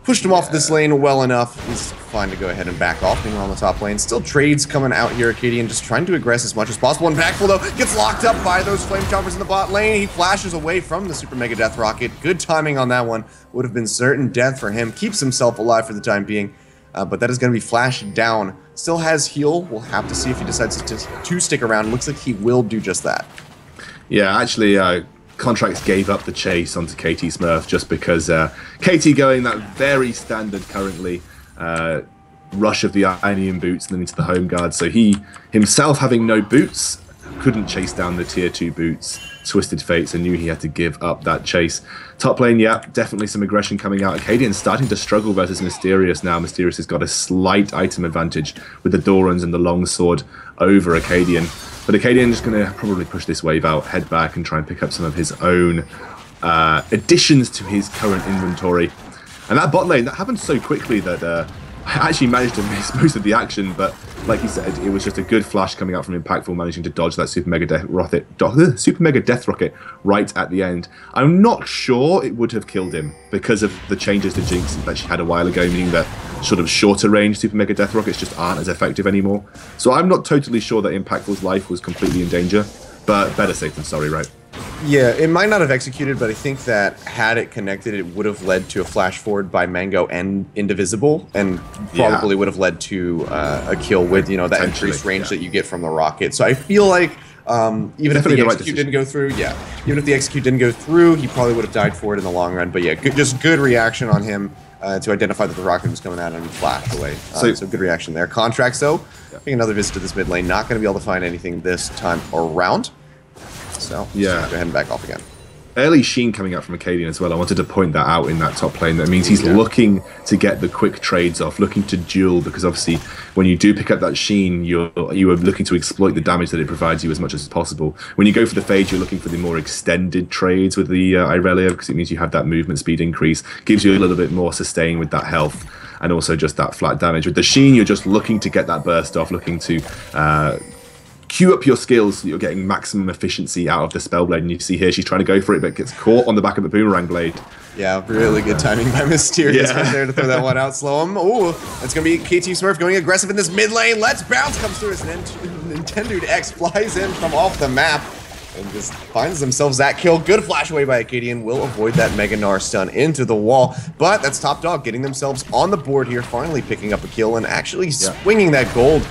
pushed him off this lane well enough. He's fine to go ahead and back off, being on the top lane. Still trades coming out here, Arcadian just trying to aggress as much as possible. Impactful though, gets locked up by those flame choppers in the bot lane. He flashes away from the Super Mega Death Rocket. Good timing on that one. Would have been certain death for him. Keeps himself alive for the time being, but that is going to be flashed down. Still has heal. We'll have to see if he decides to stick around. Looks like he will do just that.
Yeah, actually, Contracts gave up the chase onto KT Smurf just because KT going that very standard currently rush of the Ionian boots and then into the home guard. So he himself, having no boots, couldn't chase down the tier 2 boots. Twisted Fates, and knew he had to give up that chase. Top lane, yeah, definitely some aggression coming out. Arcadian's starting to struggle versus Mysterious now. Mysterious has got a slight item advantage with the Dorans and the longsword over Arcadian. But Arcadian is going to probably push this wave out, head back, and try and pick up some of his own additions to his current inventory. And that bot lane, that happened so quickly that I actually managed to miss most of the action, but like you said, it was just a good flash coming out from Impactful, managing to dodge that Super Mega Death Rocket right at the end. I'm not sure it would have killed him because of the changes to Jinx that she had a while ago, meaning that sort of shorter range Super Mega Death Rockets just aren't as effective anymore. So I'm not totally sure that Impactful's life was completely in danger, but better safe than sorry, right?
Yeah, it might not have executed, but I think that had it connected, it would have led to a flash forward by Mango and Indivisible, and probably would have led to a kill with, you know, that increased range that you get from the rocket. So I feel like even if the execute didn't go through, even if the execute didn't go through, he probably would have died for it in the long run. But yeah, just good reaction on him to identify that the rocket was coming at him and flashed away. So good reaction there. Contracts though, taking another visit to this mid lane, not going to be able to find anything this time around. So go ahead and back off again.
Early Sheen coming out from Acadian as well. I wanted to point that out in that top lane. That means he's looking to get the quick trades off, looking to duel, because obviously when you do pick up that Sheen, you are looking to exploit the damage that it provides you as much as possible. When you go for the Phage, you're looking for the more extended trades with the Irelia, because it means you have that movement speed increase, gives you a little bit more sustain with that health, and also just that flat damage. With the Sheen, you're just looking to get that burst off, looking to queue up your skills so that you're getting maximum efficiency out of the spell blade. And you see here she's trying to go for it, but gets caught on the back of the boomerang blade.
Yeah, really good timing by Mysterious right there to throw that one out, slow him. Ooh, it's going to be KT Smurf going aggressive in this mid lane. Let's Bounce comes through as Nintendo X flies in from off the map and just finds themselves that kill. Good flash away by Acadian. Will avoid that Mega Gnar stun into the wall. But that's Top Dog getting themselves on the board here, finally picking up a kill and actually swinging that gold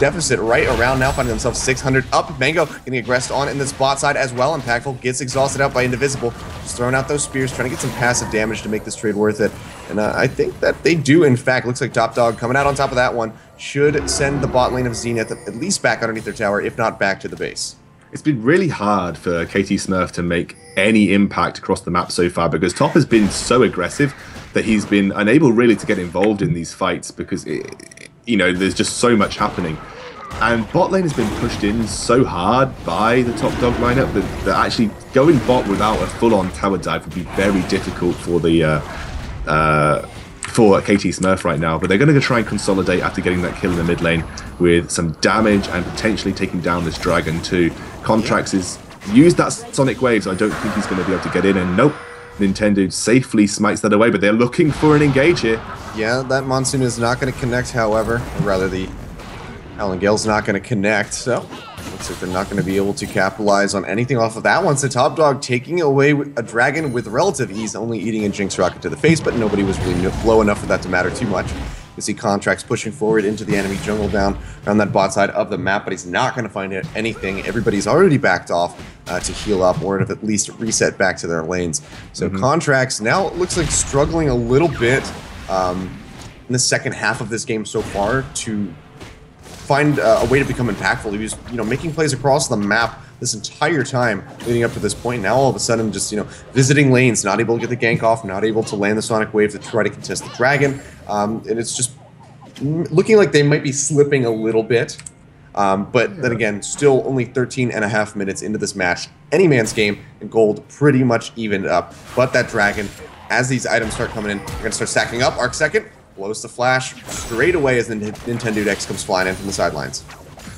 deficit right around now, finding themselves 600 up. Mango getting aggressed on in the spot side as well. Impactful gets exhausted out by Indivisible. Just throwing out those spears, trying to get some passive damage to make this trade worth it. And I think that they do, in fact. Looks like Top Dog coming out on top of that one should send the bot lane of Zenith at least back underneath their tower, if not back to the base.
It's been really hard for KT Smurf to make any impact across the map so far, because Top has been so aggressive that he's been unable really to get involved in these fights, because there's just so much happening. And bot lane has been pushed in so hard by the Top Dog lineup that actually going bot without a full-on tower dive would be very difficult for the for KT Smurf right now. But they're going to try and consolidate after getting that kill in the mid lane with some damage and potentially taking down this dragon too. Contracts is used that Sonic Wave, so I don't think he's going to be able to get in, and nope, Nintendo safely smites that away, but they're looking for an engage here.
Yeah, that Monsoon is not going to connect, however, or rather the Howling Gale's not going to connect, so looks like they're not going to be able to capitalize on anything off of that one. So Top Dog taking away a dragon with relative ease, only eating a Jinx Rocket to the face, but nobody was really low enough for that to matter too much. You see Contracts pushing forward into the enemy jungle down around that bot side of the map, but he's not going to find anything. Everybody's already backed off to heal up, or at least reset back to their lanes. So Contracts now looks like struggling a little bit in the second half of this game so far to find a way to become impactful. He was, making plays across the map this entire time leading up to this point. Now all of a sudden just, visiting lanes, not able to get the gank off, not able to land the Sonic Wave to try to contest the dragon. And it's just looking like they might be slipping a little bit. But then again, still only 13.5 minutes into this match. Any man's game, and gold pretty much evened up. But that dragon, as these items start coming in, they're going to start stacking up. Arc second blows the flash straight away as the Nintendo X comes flying in from the sidelines.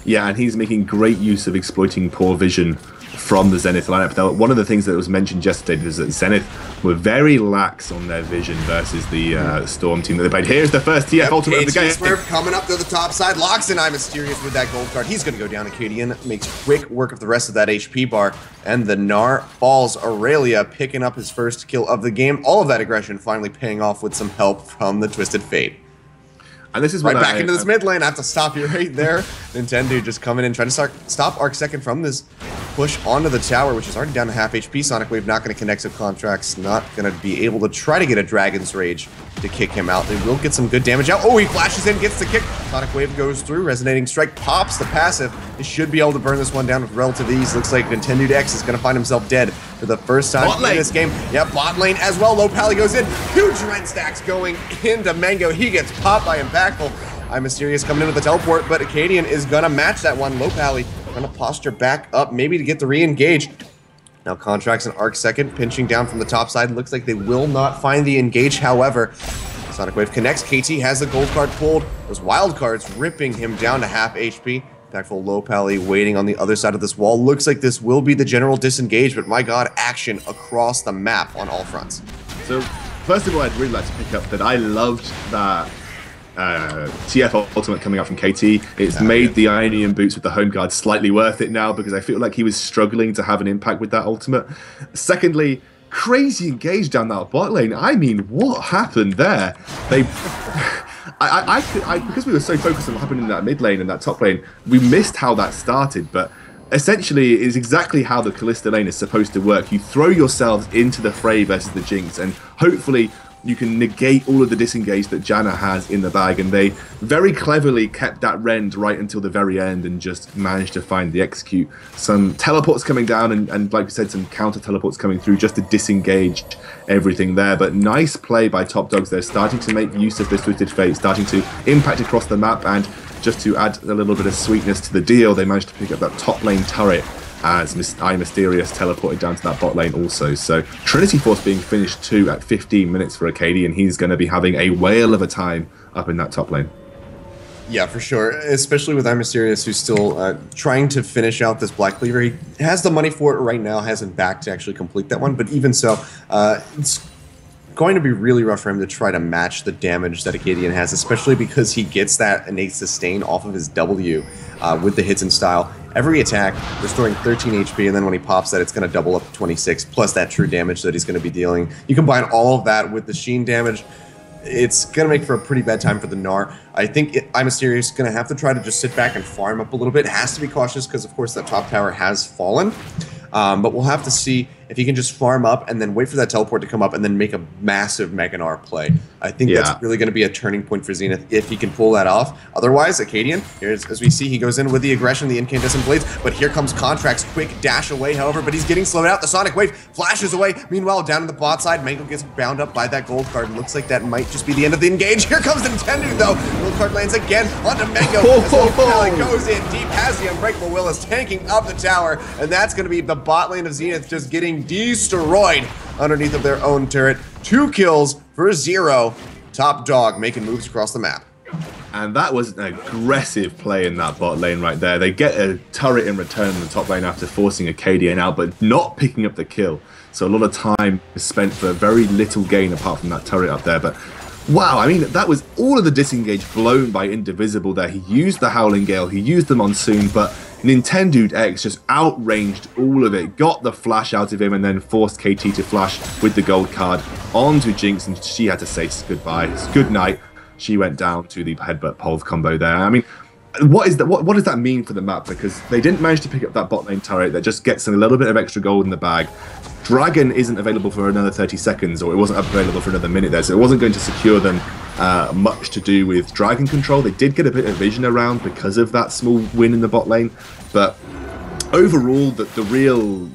Yeah, and he's making great use of exploiting poor vision from the Zenith lineup. Now, one of the things that was mentioned yesterday is that Zenith were very lax on their vision versus the Storm team that they played. Here's the first TF ultimate of the game.
Smurf coming up to the top side, locks in Mysterious with that gold card. He's going to go down. Acadian makes quick work of the rest of that HP bar, and the Gnar falls. Aurelia picking up his first kill of the game. All of that aggression finally paying off with some help from the Twisted Fate.
And this is
right back into this mid lane. I have to stop you right there. Nintendo just coming in, trying to stop Arc second from this push onto the tower, which is already down to half HP. Sonic Wave not going to connect, so Contracts not going to be able to try to get a Dragon's Rage to kick him out. They will get some good damage out. Oh, he flashes in, gets the kick. Sonic Wave goes through. Resonating Strike pops the passive. They should be able to burn this one down with relative ease. Looks like Nintendo X is going to find himself dead for the first time in this game. Yeah, bot lane as well. Low Pally goes in. Huge Rend stacks going into Mango. He gets popped by Impactful. Mysterious coming in with the teleport, but Acadian is going to match that one. Low Pally going to posture back up, maybe to get the re-engage. Now Contracts and Arc second, pinching down from the top side. Looks like they will not find the engage, however. Sonic Wave connects. KT has the gold card pulled. Those wild cards ripping him down to half HP. Impactful Low Pally waiting on the other side of this wall. Looks like this will be the general disengage, but my god, action across the map on all fronts.
So, first of all, I'd really like to pick up that I loved that TF ultimate coming out from KT. It's made the Ionian boots with the home guard slightly worth it now, because I feel like he was struggling to have an impact with that ultimate. Secondly, crazy engage down that bot lane. I mean, what happened there? They, because we were so focused on what happened in that mid lane and that top lane, we missed how that started. But essentially, it is exactly how the Kalista lane is supposed to work. You throw yourselves into the fray versus the Jinx, and hopefully you can negate all of the disengage that Janna has in the bag, and they very cleverly kept that rend right until the very end and just managed to find the execute. Some teleports coming down and like we said, some counter teleports coming through just to disengage everything there. But nice play by Top Dogs. They're starting to make use of this Twisted Fate, starting to impact across the map, and just to add a little bit of sweetness to the deal, they managed to pick up that top lane turret as I Mysterious teleported down to that bot lane also. So Trinity Force being finished too at 15 minutes for Arcadian. He's going to be having a whale of a time up in that top lane.
Yeah, for sure. Especially with I Mysterious, who's still trying to finish out this Black Cleaver. He has the money for it right now, hasn't backed to actually complete that one. But even so, it's going to be really rough for him to try to match the damage that Acadian has, especially because he gets that innate sustain off of his W with the hits and style. Every attack, restoring 13 HP, and then when he pops that, it's going to double up to 26, plus that true damage that he's going to be dealing. You combine all of that with the Sheen damage, it's going to make for a pretty bad time for the Gnar. I think I'm Mysterious going to have to try to just sit back and farm up a little bit. It has to be cautious because, of course, that top tower has fallen. But we'll have to see if he can just farm up and then wait for that teleport to come up and then make a massive Mega Gnar play. I think that's really going to be a turning point for Zenith if he can pull that off. Otherwise, Acadian, here's, as we see, he goes in with the aggression, the incandescent blades, but here comes Contract's quick dash away, however, but he's getting slowed out. The Sonic Wave flashes away. Meanwhile, down on the bot side, Mango gets bound up by that gold card. Looks like that might just be the end of the engage. Here comes Nintendo, though. Gold card lands again onto Mango. As goes in deep, has the Unbreakable Will, is tanking up the tower, and that's going to be the bot lane of Zenith just getting destroyed underneath of their own turret. 2 kills for 0. Top Dog making moves across the map.
And that was an aggressive play in that bot lane right there. They get a turret in return in the top lane after forcing Acadian out, but not picking up the kill. So a lot of time is spent for very little gain apart from that turret up there. But wow, I mean, that was all of the disengage blown by Indivisible there. He used the Howling Gale, he used the Monsoon, but Nintendo X just outranged all of it, got the flash out of him, and then forced KT to flash with the gold card onto Jinx, and she had to say goodbye. Good night. She went down to the headbutt pole combo there. I mean, what does that mean for the map? Because they didn't manage to pick up that bot lane turret that just gets a little bit of extra gold in the bag. Dragon isn't available for another 30 seconds, or it wasn't available for another minute there, so it wasn't going to secure them much to do with Dragon control. They did get a bit of vision around because of that small win in the bot lane, but overall, the real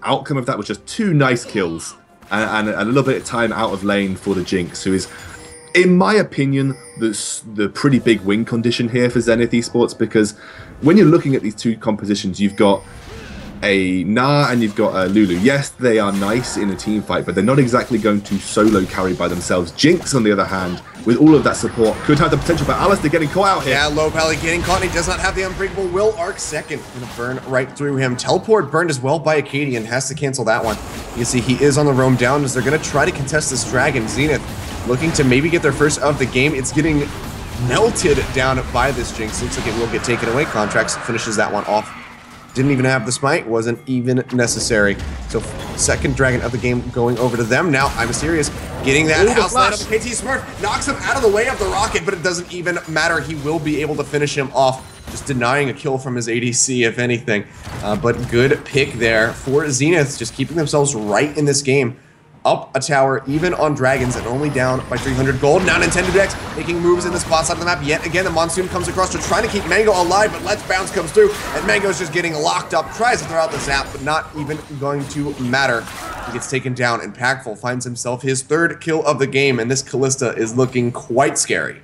outcome of that was just 2 nice kills and a little bit of time out of lane for the Jinx, who is, in my opinion, the pretty big win condition here for Zenith eSports, because when you're looking at these 2 compositions, you've got a Gnar and you've got a Lulu. Yes, they are nice in a team fight, but they're not exactly going to solo carry by themselves. Jinx, on the other hand, with all of that support, could have the potential, but Alistair getting caught out here.
Yeah, Low Pally getting caught. He does not have the Unbreakable Will. Arc second. Gonna burn right through him. Teleport burned as well by Acadian. Has to cancel that one. You see, he is on the roam down as they're gonna try to contest this Dragon. Zenith looking to maybe get their first of the game. It's getting melted down by this Jinx. Looks like it will get taken away. Contracts finishes that one off. Didn't even have the smite, wasn't even necessary. So second Dragon of the game going over to them. Now I'm Mysterious getting that house light up. KT Smurf knocks him out of the way of the rocket, but it doesn't even matter. He will be able to finish him off, just denying a kill from his ADC, if anything. But good pick there for Zenith, just keeping themselves right in this game. Up a tower, even on Dragons, and only down by 300 gold. Now Nintendo X making moves in the spot side of the map. Yet again, the Monsoon comes across to try to keep Mango alive, but Let's Bounce comes through, and Mango's just getting locked up. Tries to throw out the zap, but not even going to matter. He gets taken down. Impactful finds himself his 3rd kill of the game, and this Kalista is looking quite scary.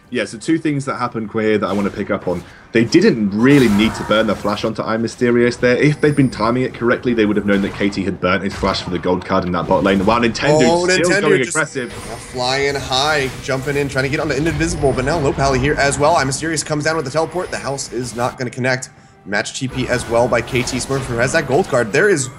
Yeah, so 2 things that happened here that I want to pick up on. They didn't really need to burn the flash onto I'm Mysterious there. If they'd been timing it correctly, they would have known that KT had burnt his flash for the gold card in that bot lane. While Nintendo still going aggressive.
Flying high, jumping in, trying to get onto Indivisible, but now Low Pally here as well. I'm Mysterious comes down with the teleport. The house is not going to connect. Match TP as well by KT Smurf, who has that gold card. There is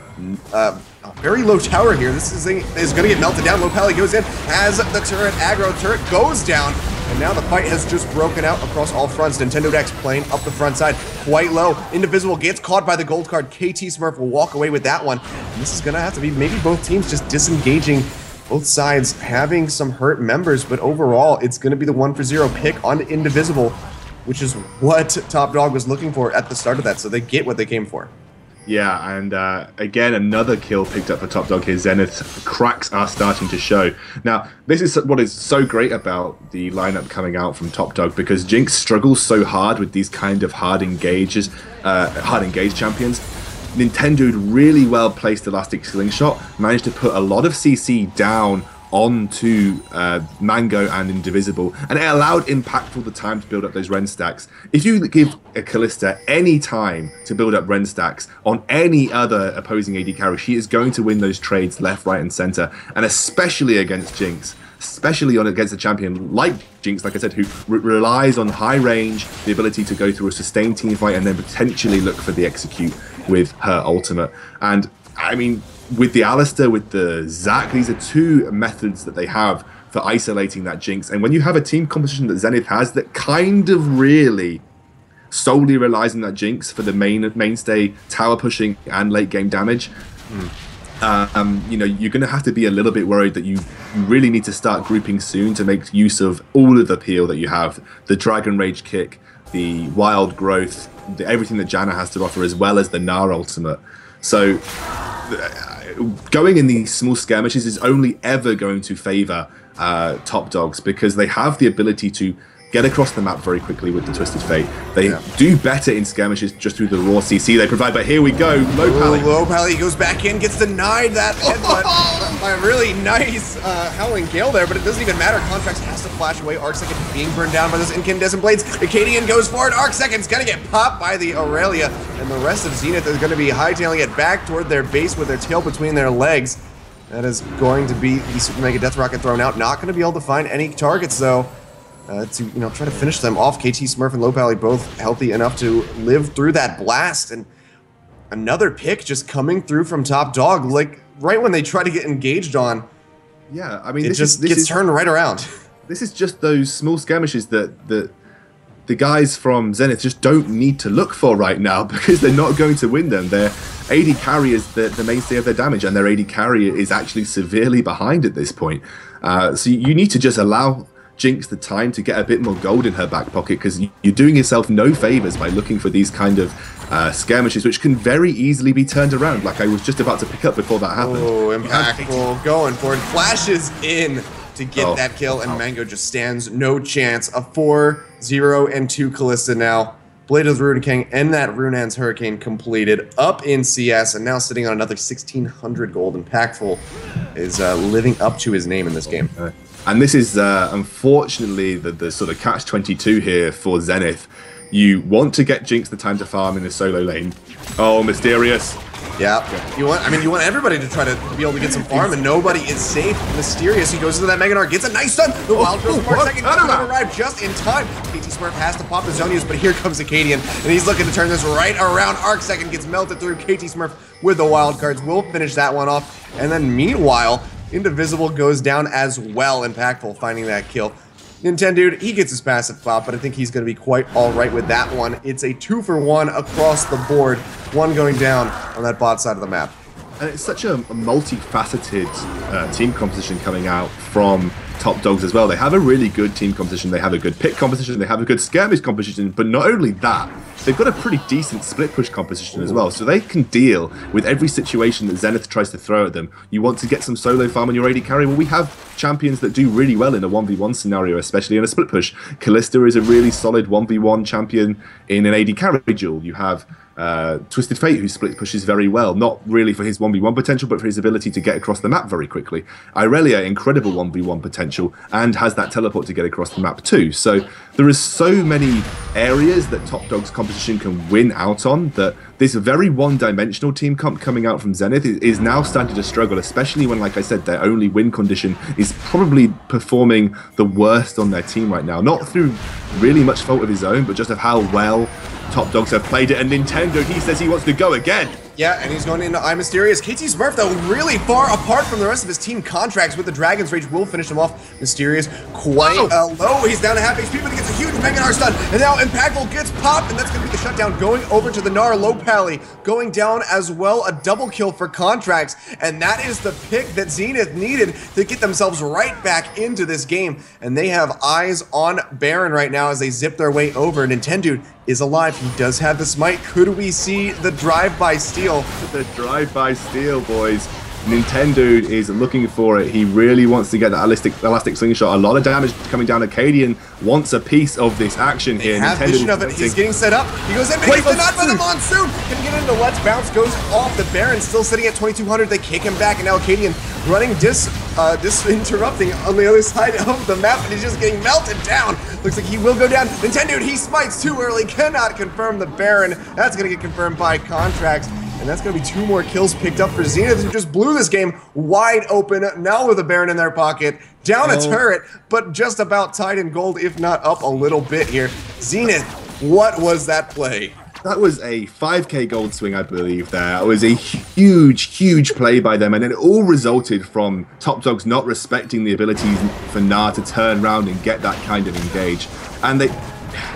a very low tower here. This is going to get melted down. Low Pally goes in, has the turret aggro. Turret goes down. And now the fight has just broken out across all fronts. Nintendo Dex playing up the front side quite low. Indivisible gets caught by the gold card. KT Smurf will walk away with that one. And this is going to have to be maybe both teams just disengaging, both sides having some hurt members. But overall, it's going to be the 1-for-0 pick on Indivisible, which is what Top Dog was looking for at the start of that. So they get what they came for.
Yeah, and again, another kill picked up for Top Dog here. Zenith cracks are starting to show. Now, this is what is so great about the lineup coming out from Top Dog, because Jinx struggles so hard with these kind of hard engage champions. Nintendo really well placed Elastic Slingshot, managed to put a lot of CC down onto Mango and Indivisible, and it allowed Impactful the time to build up those Ren stacks. If you give a Callista any time to build up Ren stacks on any other opposing AD carry, she is going to win those trades left, right, and center, and especially against Jinx. Especially against a champion like Jinx, like I said, who relies on high range, the ability to go through a sustained team fight and then potentially look for the execute with her ultimate. And I mean, with the Alistar, with the Zac, these are two methods that they have for isolating that Jinx. And when you have a team composition that Zenith has that kind of really solely relies on that Jinx for the mainstay tower pushing and late game damage, you know, you're going to have to be a little bit worried that you really need to start grouping soon to make use of all of the peel that you have. The Dragon Rage kick, the Wild Growth, everything that Janna has to offer, as well as the Gnar ultimate. So going in these small skirmishes is only ever going to favor Top Dogs, because they have the ability to get across the map very quickly with the Twisted Fate. They do better in skirmishes just through the raw CC they provide, but here we go. Low Pally.
Low Pally goes back in, gets denied that headbutt by a really nice Howling Gale there, but it doesn't even matter. Contracts has to flash away. Arcsecond being burned down by those incandescent blades. Acadian goes for it. Arcsecond's gonna get popped by the Aurelia, and the rest of Zenith is gonna be hightailing it back toward their base with their tail between their legs. That is going to be the Super Mega Death Rocket thrown out. Not gonna be able to find any targets though. To try to finish them off. KT Smurf and Low Pally both healthy enough to live through that blast, and another pick just coming through from Top Dog, like right when they try to get engaged on.
Yeah, I mean,
this gets turned right around.
This is just those small skirmishes that the guys from Zenith just don't need to look for right now, because they're not going to win them. Their AD carry is the mainstay of their damage, and their AD carry is actually severely behind at this point. So you need to just allow Jinx the time to get a bit more gold in her back pocket, because you're doing yourself no favors by looking for these kind of skirmishes, which can very easily be turned around, like I was just about to pick up before that happened.
Oh, Impactful going for it, flashes in to get that kill, and Mango just stands no chance. A 4-0-2 Callista now. Blade of the Rune King and that Runaan's Hurricane completed up in CS, and now sitting on another 1,600 gold. Impactful is living up to his name in this game.
And this is, unfortunately, the sort of catch-22 here for Zenith. You want to get Jinx the time to farm in the solo lane. Oh, Mysterious.
Yeah. You want everybody to try to be able to get some farm, and nobody is safe. Mysterious, he goes into that Mega Gnar, gets a nice stun. The Wild Growth for a second doesn't arrive just in time. KT Smurf has to pop his Zonius, but here comes Acadian, and he's looking to turn this right around. Arcsecond gets melted through. KT Smurf with the wild cards will finish that one off. And then meanwhile, Indivisible goes down as well. Impactful finding that kill. Nintendo, he gets his passive pop, but I think he's going to be quite all right with that one. It's a 2-for-1 across the board. One going down on that bot side of the map.
And it's such a multifaceted team composition coming out from Top Dogs as well. They have a really good team composition. They have a good pick composition. They have a good skirmish composition. But not only that, they've got a pretty decent split push composition as well. So they can deal with every situation that Zenith tries to throw at them. You want to get some solo farm on your AD carry? Well, we have champions that do really well in a 1v1 scenario, especially in a split push. Callista is a really solid 1v1 champion in an AD carry duel. You have Twisted Fate, who split pushes very well, not really for his 1v1 potential, but for his ability to get across the map very quickly. Irelia, incredible 1v1 potential, and has that teleport to get across the map too. So there is so many areas that Top Dog's composition can win out on, that this very one-dimensional team comp coming out from Zenith is now starting to struggle, especially when, like I said, their only win condition is probably performing the worst on their team right now. Not through really much fault of his own, but just of how well Top Dogs have played it. And Nintendo, he says he wants to go again.
Yeah, and he's going into I Mysterious. KT Smurf, though, really far apart from the rest of his team. Contracts with the Dragon's Rage will finish him off. Mysterious quite low. He's down to half HP, but he gets a huge Mega Gnar stun. And now Impactful gets popped, and that's going to be the shutdown. Going over to the Gnar. Low Pally going down as well. A double kill for Contracts. And that is the pick that Zenith needed to get themselves right back into this game. And they have eyes on Baron right now as they zip their way over. Nintendo is alive. He does have the smite. Could we see the drive-by steal?
The drive-by steal, boys. Nintendo is looking for it. He really wants to get that elastic slingshot. A lot of damage coming down. Acadian wants a piece of this action here.
Have vision of it. He's getting set up. He goes in, but he's denied by the Monsoon. Can get into Let's Bounce, goes off. The Baron's still sitting at 2200. They kick him back, and now Acadian running interrupting on the other side of the map, and he's just getting melted down. Looks like he will go down. Nintendo, he smites too early. Cannot confirm the Baron. That's going to get confirmed by Contracts. And that's going to be 2 more kills picked up for Zenith, who just blew this game wide open, now with a Baron in their pocket, down a turret, but just about tied in gold, if not up a little bit here. Zenith, what was that play?
That was a 5k gold swing, I believe, there. It was a huge play by them, and it all resulted from Top Dogs not respecting the ability for Gnar to turn around and get that kind of engage. And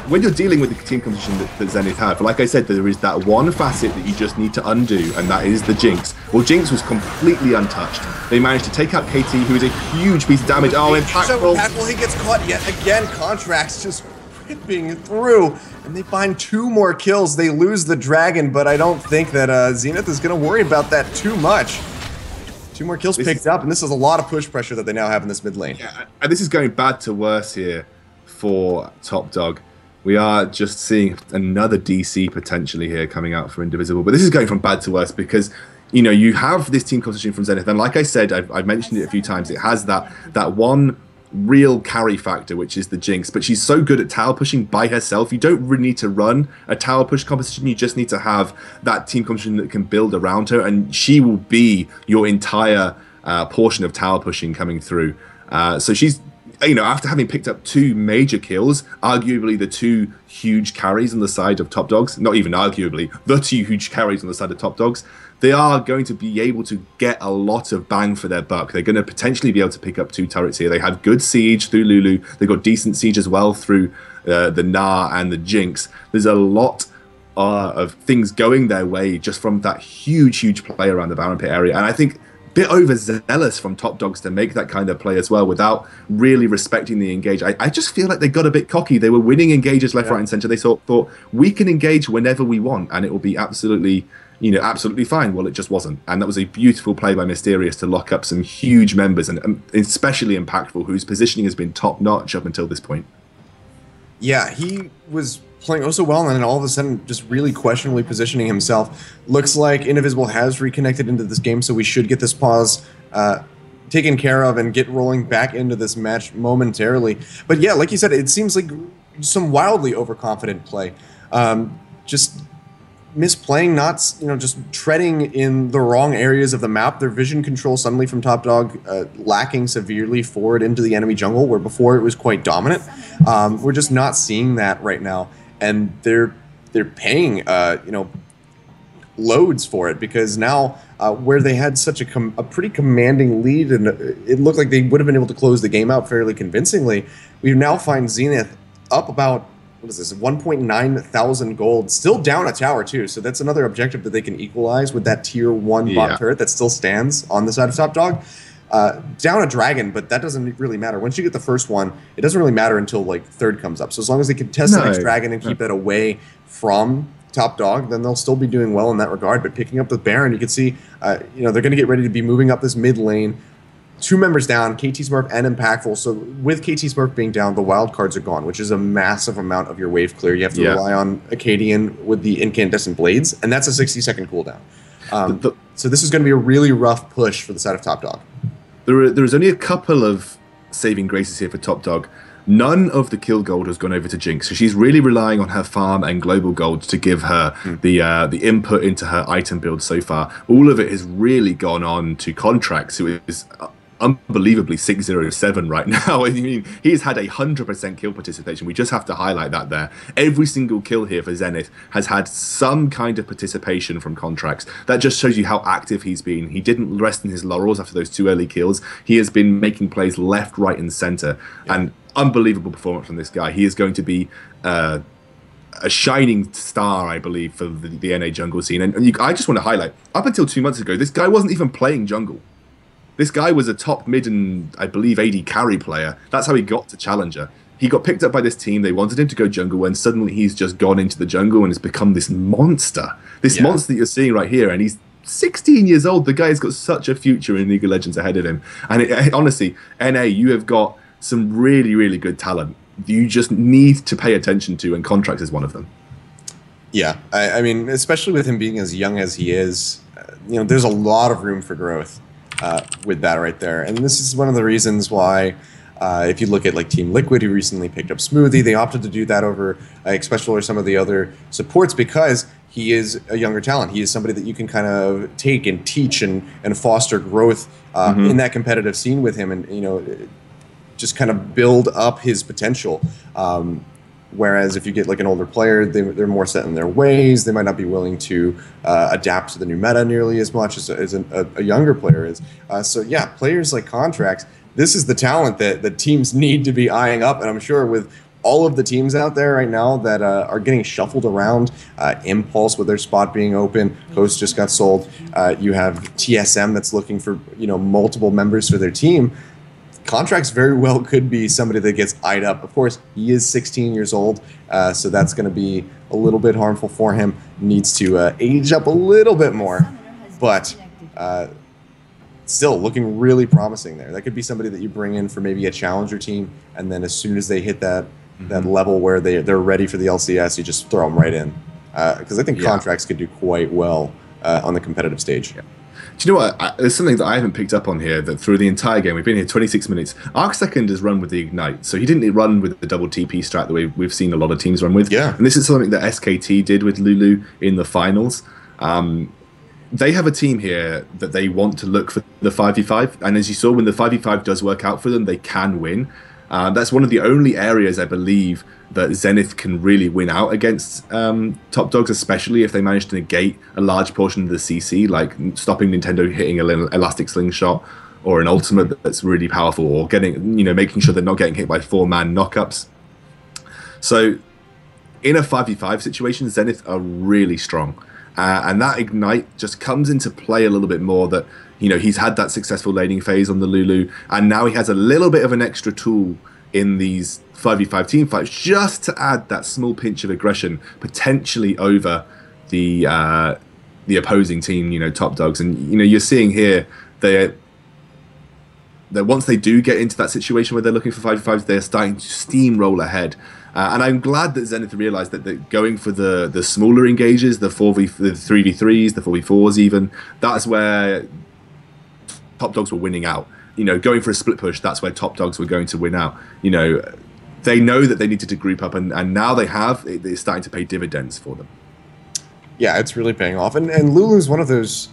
when you're dealing with the team composition that Zenith have, like I said, there is that one facet that you just need to undo, and that is the Jinx. Well, Jinx was completely untouched. They managed to take out KT, who is a huge piece of damage. Oh,
impactful. He gets caught yet again. Contracts just ripping through, and they find 2 more kills. They lose the Dragon, but I don't think that Zenith is going to worry about that too much. 2 more kills picked up, and this is a lot of push pressure that they now have in this mid lane.
Yeah, and this is going bad to worse here for Top Dog. We are just seeing another DC potentially here coming out for Indivisible, but this is going from bad to worse because, you know, you have this team composition from Zenith, and like I said, I've mentioned it a few times, it has that one real carry factor, which is the Jinx, but she's so good at tower pushing by herself. You don't really need to run a tower push composition, you just need to have that team composition that can build around her, and she will be your entire portion of tower pushing coming through. So she's, you know, after having picked up 2 major kills, arguably the 2 huge carries on the side of Top Dogs, not even arguably, the 2 huge carries on the side of Top Dogs, they are going to be able to get a lot of bang for their buck. They're going to potentially be able to pick up 2 turrets here. They have good siege through Lulu. They've got decent siege as well through the Gnar and the Jinx. There's a lot of things going their way just from that huge play around the Baron Pit area. And I think bit overzealous from Top Dogs to make that kind of play as well without really respecting the engage. I just feel like they got a bit cocky. They were winning engages left, right, and center. They thought we can engage whenever we want, and it will be absolutely fine. Well, it just wasn't, and that was a beautiful play by Mysterious to lock up some huge members, and especially Impactful, whose positioning has been top notch up until this point.
Yeah, he was playing oh so well, and then all of a sudden just really questionably positioning himself. Looks like Indivisible has reconnected into this game, so we should get this pause taken care of and get rolling back into this match momentarily. But yeah, like you said, it seems like some wildly overconfident play. Just misplaying, not, you know, just treading in the wrong areas of the map. Their vision control suddenly from Top Dog lacking severely forward into the enemy jungle, where before it was quite dominant. We're just not seeing that right now, and they're paying you know, loads for it, because now where they had such a pretty commanding lead, and it looked like they would have been able to close the game out fairly convincingly, we now find Zenith up about, what is this, 1.9 thousand gold, still down a tower too, so that's another objective that they can equalize with that tier 1 bot turret that still stands on the side of Top Dog. Down a dragon, but that doesn't really matter. Once you get the first one, it doesn't really matter until like 3rd comes up. So as long as they can test the next dragon and keep it away from Top Dog, then they'll still be doing well in that regard. But picking up the Baron, you can see, you know, they're going to get ready to be moving up this mid lane. 2 members down, KT Smurf and Impactful. So with KT Smurf being down, the wild cards are gone, which is a massive amount of your wave clear. You have to rely on Acadian with the incandescent blades, and that's a 60-second cooldown. So this is going to be a really rough push for the side of Top Dog.
There's only a couple of saving graces here for Top Dog. None of the kill gold has gone over to Jinx, so she's really relying on her farm and global gold to give her the input into her item build so far. All of it has really gone on to Contracts, who is unbelievably 607 right now. I mean, he's had 100% kill participation. We just have to highlight that there. Every single kill here for Zenith has had some kind of participation from Contracts. That just shows you how active he's been. He didn't rest in his laurels after those 2 early kills. He has been making plays left, right, and center. Yeah. And unbelievable performance from this guy. He is going to be a shining star, I believe, for the NA jungle scene. And I just want to highlight, up until 2 months ago, this guy wasn't even playing jungle. This guy was a top mid and, I believe, AD carry player. That's how he got to Challenger. He got picked up by this team. They wanted him to go jungle, and suddenly he's just gone into the jungle and has become this monster. This monster that you're seeing right here, and he's 16 years old. The guy's got such a future in League of Legends ahead of him. And honestly, NA, you have got some really, really good talent. You just need to pay attention to, and Contracts is one of them.
Yeah, I mean, especially with him being as young as he is, there's a lot of room for growth. With that right there. And this is one of the reasons why if you look at like Team Liquid, who recently picked up Smoothie, they opted to do that over Special or some of the other supports because he is a younger talent. He is somebody that you can kind of take and teach and foster growth in that competitive scene with him, and just kind of build up his potential. Whereas if you get like an older player, they're more set in their ways. They might not be willing to adapt to the new meta nearly as much as a younger player is. So yeah, players like Contracts, this is the talent that the teams need to be eyeing up. And I'm sure with all of the teams out there right now that are getting shuffled around, Impulse with their spot being open, Coast just got sold. You have TSM that's looking for multiple members for their team. Contracts very well could be somebody that gets eyed up. Of course, he is 16 years old, so that's going to be a little bit harmful for him. Needs to age up a little bit more, but still looking really promising there. That could be somebody that you bring in for maybe a challenger team, and then as soon as they hit that level where they're ready for the LCS, you just throw them right in. Because I think Contracts could do quite well on the competitive stage. Yeah.
Do you know what? There's something that I haven't picked up on here, that through the entire game, we've been here 26 minutes. Arcsecond has run with the Ignite, so he didn't run with the double TP strat that we've seen a lot of teams run with.
Yeah.
And this is something that SKT did with Lulu in the finals. They have a team here that they want to look for the 5v5, and as you saw, when the 5v5 does work out for them, they can win. That's one of the only areas, I believe, that Zenith can really win out against top dogs, especially if they manage to negate a large portion of the CC, like stopping Nintendo hitting an elastic slingshot or an ultimate that's really powerful, or getting, making sure they're not getting hit by 4-man knockups. So in a 5v5 situation, Zenith are really strong. And that Ignite just comes into play a little bit more, that he's had that successful laning phase on the Lulu, and now he has a little bit of an extra tool in these 5v5 team fights, just to add that small pinch of aggression, potentially over the opposing team, top dogs. And you're seeing here that once they do get into that situation where they're looking for 5v5s, they're starting to steamroll ahead. And I'm glad that Zenith realized that going for the smaller engages, the 3v3s, the 4v4s even, that's where top dogs were winning out. Going for a split push, that's where top dogs were going to win out. They know that they needed to group up, and now they have. It's starting to pay dividends for them.
Yeah, it's really paying off. And Lulu's one of those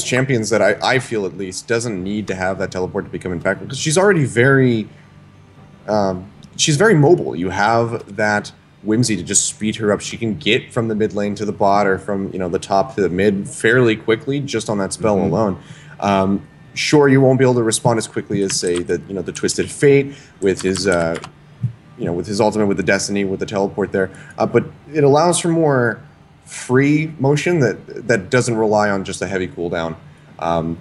champions that I feel at least doesn't need to have that teleport to become impactful, because she's already very mobile. You have that whimsy to just speed her up. She can get from the mid lane to the bot, or from the top to the mid fairly quickly just on that spell alone. Sure, you won't be able to respond as quickly as, say, the Twisted Fate with his with his ultimate, with the Destiny, with the teleport there, but it allows for more free motion that doesn't rely on just a heavy cooldown.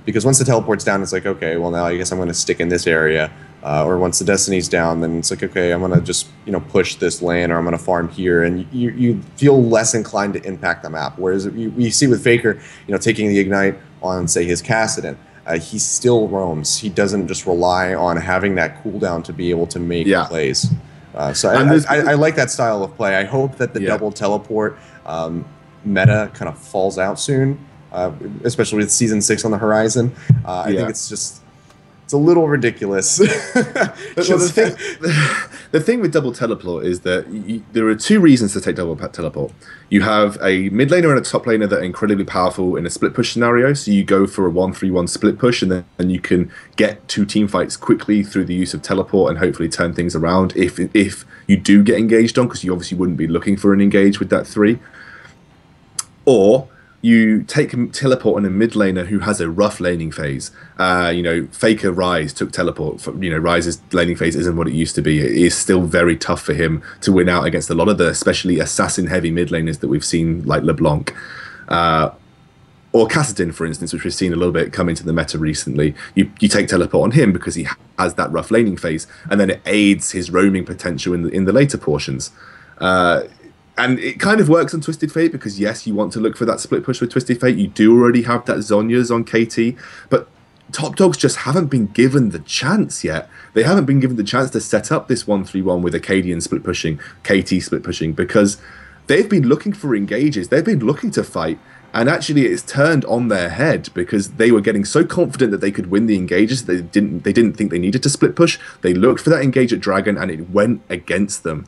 Because once the teleport's down, it's like, okay, well, now I guess I'm going to stick in this area. Or once the Destiny's down, then it's like, okay, I'm going to just push this lane, or I'm going to farm here, and you feel less inclined to impact the map. Whereas you see with Faker, taking the Ignite on, say, his Kassadin, he still roams. He doesn't just rely on having that cooldown to be able to make plays. So I like that style of play. I hope that the double teleport meta kind of falls out soon, especially with Season 6 on the horizon. I think it's it's a little ridiculous.
The thing with double teleport is that there are two reasons to take double teleport. You have a mid laner and a top laner that are incredibly powerful in a split push scenario, so you go for a 1-3-1 split push, and then you can get 2 team fights quickly through the use of teleport and hopefully turn things around if you do get engaged on, because you obviously wouldn't be looking for an engage with that 3. Or you take a teleport on a mid laner who has a rough laning phase. Faker Rise took teleport. Rise's laning phase isn't what it used to be. It is still very tough for him to win out against a lot of the especially assassin-heavy mid laners that we've seen, like LeBlanc. Or Kassadin, for instance, which we've seen a little bit come into the meta recently. You take teleport on him because he has that rough laning phase, and then it aids his roaming potential in the later portions. And it kind of works on Twisted Fate because, yes, you want to look for that split push with Twisted Fate. You do already have that Zhonya's on KT, but top dogs just haven't been given the chance yet. They haven't been given the chance to set up this 1-3-1 with Acadian split pushing, KT split pushing, because they've been looking for engages. They've been looking to fight, and actually it's turned on their head because they were getting so confident that they could win the engages. They didn't think they needed to split push. They looked for that engage at Dragon, and it went against them.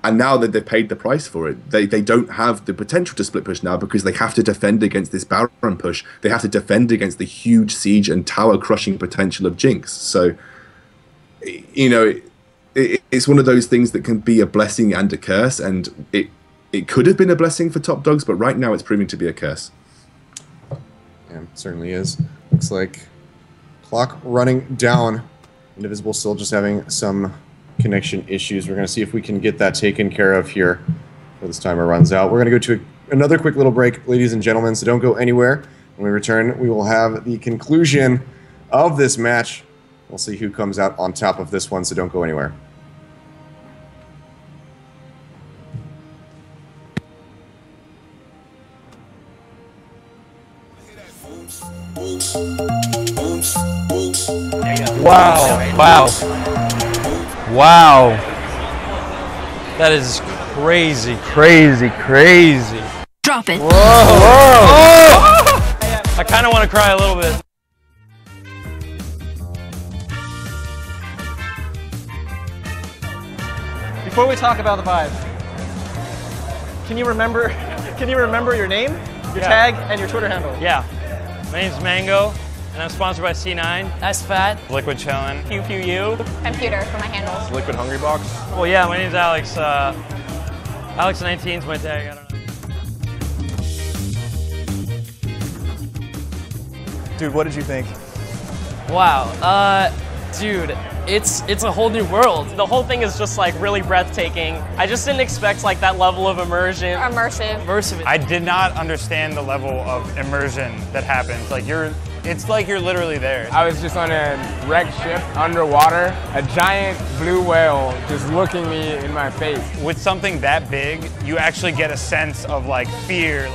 And now that they've paid the price for it, they don't have the potential to split push now because they have to defend against this Baron push. They have to defend against the huge siege and tower crushing potential of Jinx. So, it's one of those things that can be a blessing and a curse, and it could have been a blessing for top dogs, but right now it's proving to be a curse.
Yeah, it certainly is. Looks like clock running down. Indivisible still just having some connection issues. We're going to see if we can get that taken care of here before this timer runs out. We're going to go to another quick little break, ladies and gentlemen, so don't go anywhere. When we return, we will have the conclusion of this match. We'll see who comes out on top of this one, so don't go anywhere.
Wow. That is crazy.
Drop it.
Whoa. I kind of want to cry a little bit. Before we talk about the vibe, can you remember your name, your tag, and your Twitter handle? Yeah. My name's Mango, and I'm sponsored by C9.
That's Fat.
Liquid Chillin'.
PewPewU.
Computer for my handles.
Liquid Hungry Box. Well, yeah, my name's Alex. Alex19's my tag. I don't know.
Dude, what did you think?
Wow. Dude, it's a whole new world.
The whole thing is just like really breathtaking. I just didn't expect like that level of immersion.
Immersive.
I did not understand the level of immersion that happens. It's like you're literally there.
I was just on a wrecked ship underwater, a giant blue whale just looking me in my face.
With something that big, you actually get a sense of like fear.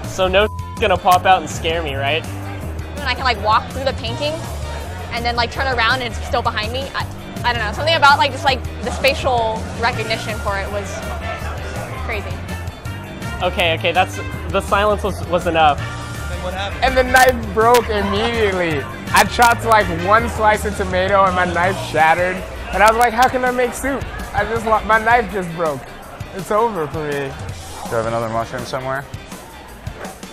So no gonna pop out and scare me, right?
And I can like walk through the painting and then like turn around and it's still behind me. I don't know, something about like just like the spatial recognition for it was crazy.
Okay, the silence was enough.
What happened? And the knife broke immediately. I chopped like one slice of tomato and my knife shattered. And I was like, how can I make soup? My knife just broke. It's over for me. Do you have another mushroom somewhere?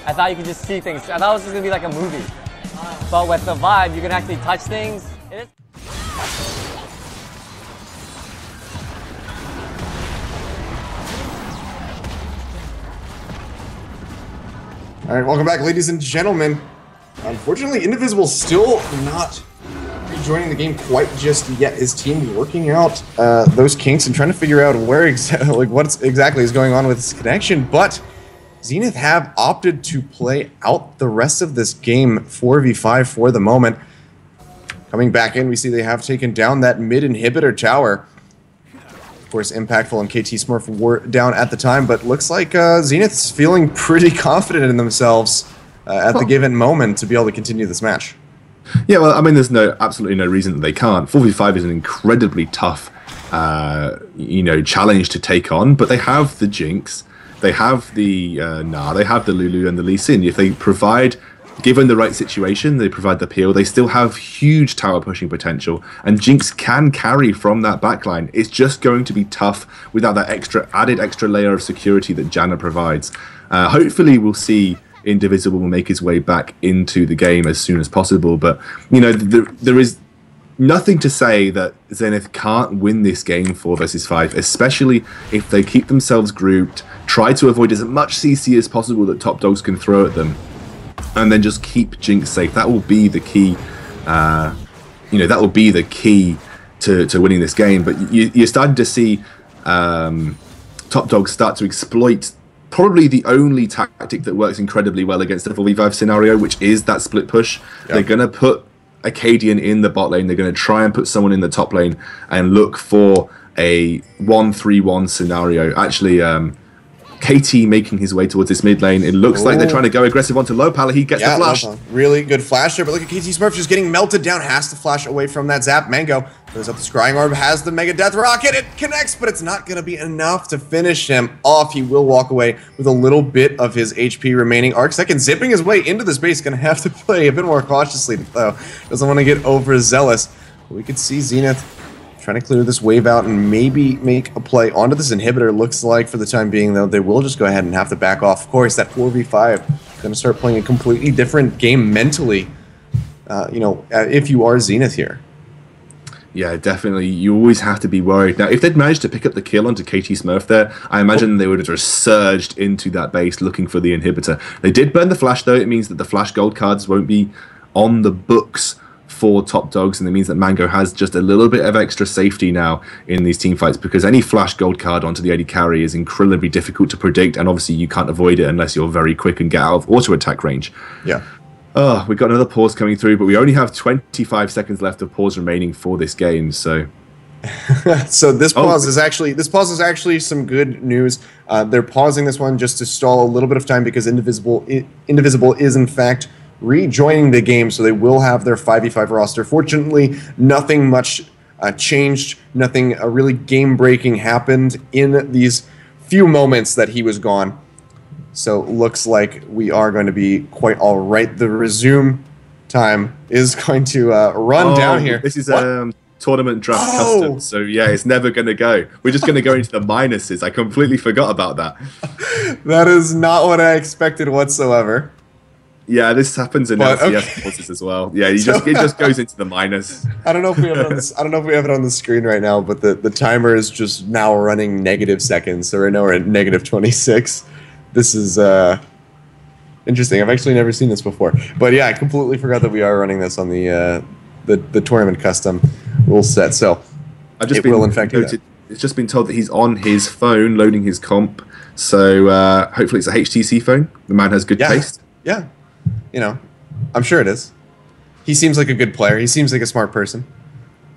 I thought you could just see things. I thought it was just gonna be like a movie. But with the vibe, you can actually touch things.
All right, welcome back, ladies and gentlemen. Unfortunately, Indivisible still not rejoining the game quite just yet. His team working out those kinks and trying to figure out where what exactly is going on with this connection. But Zenith have opted to play out the rest of this game 4v5 for the moment. Coming back in, we see they have taken down that mid inhibitor tower. Of course, Impactful and KT Smurf were down at the time, but looks like Zenith's feeling pretty confident in themselves at the given moment to be able to continue this match.
Yeah, well, I mean, there's absolutely no reason that they can't. 4v5 is an incredibly tough, challenge to take on, but they have the Jinx, they have the they have the Lulu and the Lee Sin. If they provide given the right situation, they provide the peel. They still have huge tower pushing potential, and Jinx can carry from that backline. It's just going to be tough without that added extra layer of security that Janna provides. Hopefully, we'll see Indivisible make his way back into the game as soon as possible. But you know, there is nothing to say that Zenith can't win this game 4 versus 5, especially if they keep themselves grouped, try to avoid as much CC as possible that top dogs can throw at them, and then just keep Jinx safe. That will be the key. That will be the key to winning this game. But you're starting to see top dogs start to exploit probably the only tactic that works incredibly well against a 4v5 scenario, which is that split push. Yep. They're going to put Acadian in the bot lane. They're going to try and put someone in the top lane and look for a 1-3-1 scenario. Actually, KT making his way towards this mid lane. It looks like they're trying to go aggressive onto low pala. He gets the flash.
Really good flash there, but look at KT Smurf just getting melted down. Has to flash away from that zap. Mango goes up the scrying orb, has the mega death rocket. It connects, but it's not going to be enough to finish him off. He will walk away with a little bit of his HP remaining. Arcsecond zipping his way into the space. Going to have to play a bit more cautiously, though. Doesn't want to get overzealous. We could see Zenith trying to clear this wave out and maybe make a play onto this inhibitor. Looks like for the time being, though, they will just go ahead and have to back off. Of course, that 4v5 going to start playing a completely different game mentally, if you are Zenith here.
Yeah, definitely. You always have to be worried. Now, if they'd managed to pick up the kill onto KT Smurf there, I imagine they would have just surged into that base looking for the inhibitor. They did burn the flash, though. It means that the flash gold cards won't be on the books for top dogs, and it means that Mango has just a little bit of extra safety now in these team fights, because any flash gold card onto the AD carry is incredibly difficult to predict, and obviously you can't avoid it unless you're very quick and get out of auto attack range.
Yeah.
Oh, we've got another pause coming through, but we only have 25 seconds left of pause remaining for this game, so
so this pause is actually some good news. They're pausing this one just to stall a little bit of time because Indivisible is in fact rejoining the game, so they will have their 5v5 roster. Fortunately, nothing much changed. Nothing really game-breaking happened in these few moments that he was gone. So looks like we are going to be quite all right. The resume time is going to run down here.
This is tournament draft custom, so yeah, it's never going to go. We're just going to go into the minuses. I completely forgot about that.
That is not what I expected whatsoever.
Yeah, this happens in LCS courses as well. Yeah, it just goes into the minus.
I don't know if we have it on this. I don't know if we have it on the screen right now, but the timer is just now running negative seconds. So right now we're at negative 26. This is interesting. I've actually never seen this before. But yeah, I completely forgot that we are running this on the tournament custom rule set. So
I've just it's just been told that he's on his phone loading his comp. So hopefully it's a HTC phone. The man has good taste.
Yeah. You know, I'm sure it is. He seems like a good player. He seems like a smart person.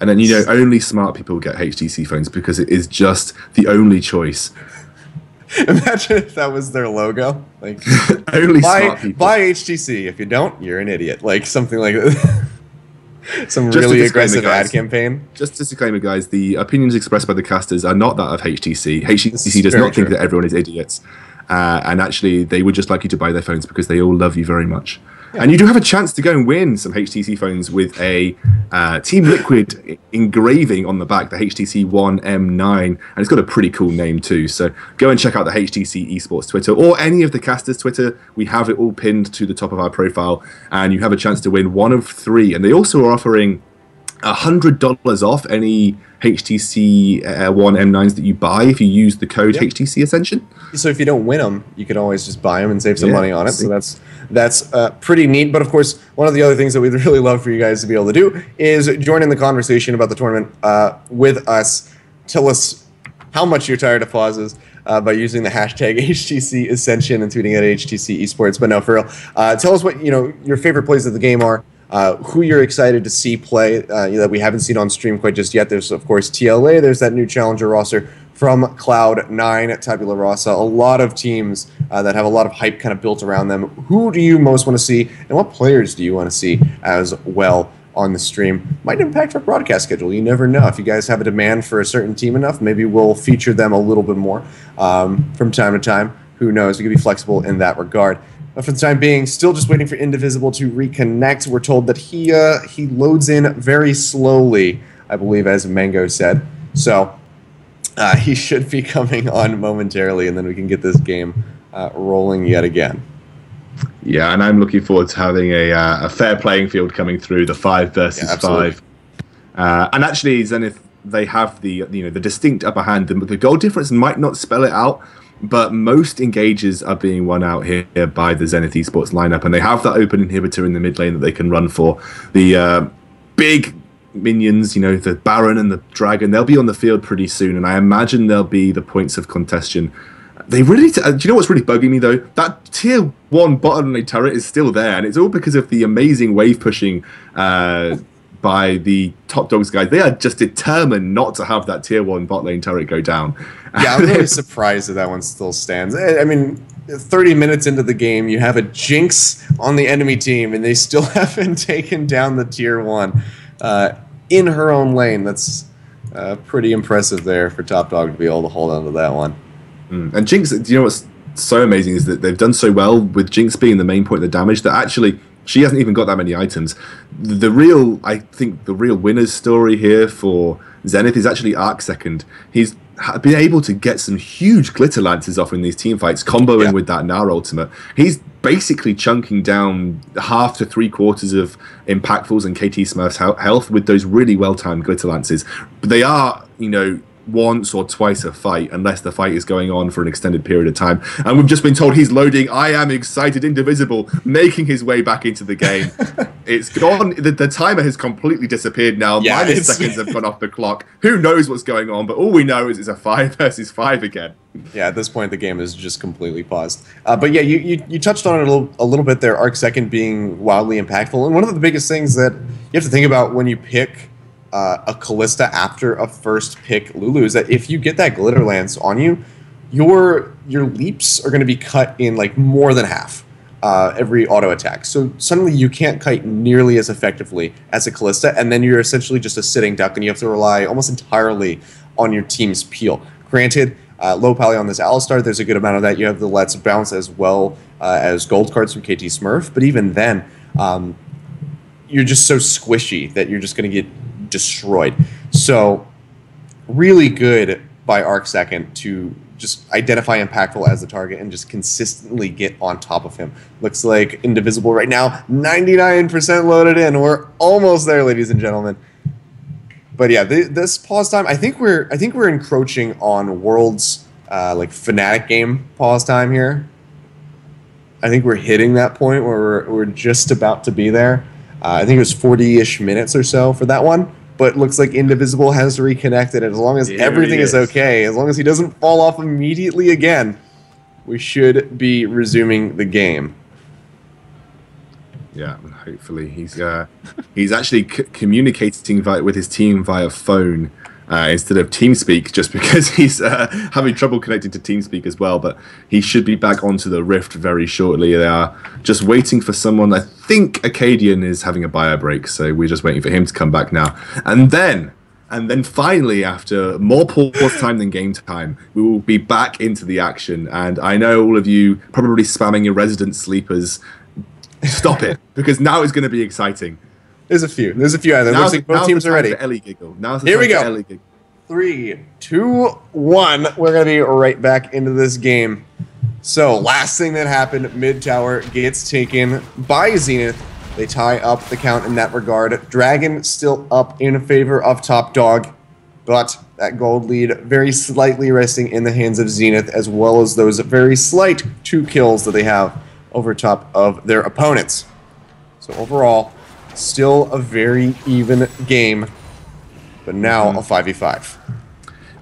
And then, only smart people get HTC phones because it is just the only choice.
Imagine if that was their logo. Like,
only smart people.
Buy HTC. If you don't, you're an idiot. Like, something like that. Some really aggressive ad campaign.
Just a disclaimer, guys. The opinions expressed by the casters are not that of HTC. HTC does not think that everyone is idiots. And actually, they would just like you to buy their phones because they all love you very much. Yeah. And you do have a chance to go and win some HTC phones with a Team Liquid engraving on the back, the HTC One M9. And it's got a pretty cool name too. So go and check out the HTC eSports Twitter or any of the casters' Twitter. We have it all pinned to the top of our profile. And you have a chance to win one of 3. And they also are offering $100 off any HTC One M9s that you buy if you use the code HTC Ascension.
So if you don't win them, you can always just buy them and save some money on it. So that's pretty neat. But of course, one of the other things that we'd really love for you guys to be able to do is join in the conversation about the tournament with us. Tell us how much you're tired of pauses by using the hashtag HTC Ascension and tweeting at HTC eSports. But no, for real, tell us what your favorite plays of the game are. Who you're excited to see play that we haven't seen on stream quite just yet. There's, of course, TLA. There's that new challenger roster from Cloud9 at Tabula Rasa. A lot of teams that have a lot of hype kind of built around them. Who do you most want to see, and what players do you want to see as well on the stream? Might impact our broadcast schedule. You never know. If you guys have a demand for a certain team enough, maybe we'll feature them a little bit more from time to time. Who knows? We can be flexible in that regard. But for the time being, still just waiting for Indivisible to reconnect. We're told that he loads in very slowly, I believe, as Mango said. So he should be coming on momentarily, and then we can get this game rolling yet again.
Yeah, and I'm looking forward to having a fair playing field coming through, the 5 versus 5. And actually, Zenith, they have the distinct upper hand. The goal difference might not spell it out, but most engages are being won out here by the Zenith eSports lineup, and they have that open inhibitor in the mid lane that they can run for. The big minions, the Baron and the Dragon, they'll be on the field pretty soon, and I imagine they'll be the points of contention. They really, do you know what's really bugging me though? That tier 1 bottom lane turret is still there, and it's all because of the amazing wave pushing by the Top Dogs guys. They are just determined not to have that tier 1 bot lane turret go down.
Yeah, I'm really surprised that one still stands. I mean, 30 minutes into the game, you have a Jinx on the enemy team, and they still haven't taken down the tier 1 in her own lane. That's pretty impressive there for Top Dog to be able to hold on to that one.
And Jinx, do you know what's so amazing is that they've done so well with Jinx being the main point of the damage that actually she hasn't even got that many items. I think the real winner's story here for Zenith is actually Arc Second. He's been able to get some huge glitter lances off in these team fights, comboing with that Gnar ultimate. He's basically chunking down half to 3/4 of Impactfuls and KT Smurf's health with those really well-timed glitter lances. But they are, once or twice a fight, unless the fight is going on for an extended period of time. And we've just been told he's loading I Am Excited Indivisible, making his way back into the game. It's gone. The timer has completely disappeared now.
Yeah,
minus seconds have gone off the clock. Who knows what's going on, but all we know is it's a 5 versus 5 again.
Yeah, at this point the game is just completely paused. But yeah, you touched on it a little bit there, Arc Second being wildly impactful. And one of the biggest things that you have to think about when you pick a Kalista after a first pick Lulu is that if you get that glitter lance on you, your leaps are going to be cut in like more than half every auto attack. So suddenly you can't kite nearly as effectively as a Kalista, and then you're essentially just a sitting duck, and you have to rely almost entirely on your team's peel. Granted, low poly on this Alistar, there's a good amount of that. You have the Let's Bounce as well as gold cards from KT Smurf, but even then, you're just so squishy that you're just going to get destroyed. So really good by Arc Second to just identify Impactful as the target and just consistently get on top of him. Looks like Indivisible right now, 99% loaded in. We're almost there, ladies and gentlemen. But yeah, this pause time, I think we're encroaching on World's like Fnatic game pause time here. I think we're hitting that point where we're just about to be there. I think it was 40-ish minutes or so for that one. But looks like Indivisible has reconnected, and as long as everything is okay, as long as he doesn't fall off immediately again, we should be resuming the game.
Yeah, hopefully he's actually communicating with his team via phone instead of TeamSpeak, just because he's having trouble connecting to TeamSpeak as well. But he should be back onto the Rift very shortly. They are just waiting for someone. I think Acadian is having a bio break, so we're just waiting for him to come back now. And then finally, after more pause time than game time, we will be back into the action. And I know all of you probably spamming your resident sleepers. Stop it, because now it's going to be exciting.
There's a few out there. Looks like both teams are ready. Here we go. 3, 2, 1. We're going to be right back into this game. So, last thing that happened, mid tower gets taken by Zenith. They tie up the count in that regard. Dragon still up in favor of Top Dog, but that gold lead very slightly resting in the hands of Zenith, as well as those very slight 2 kills that they have over top of their opponents. So overall, still a very even game, but now a 5v5.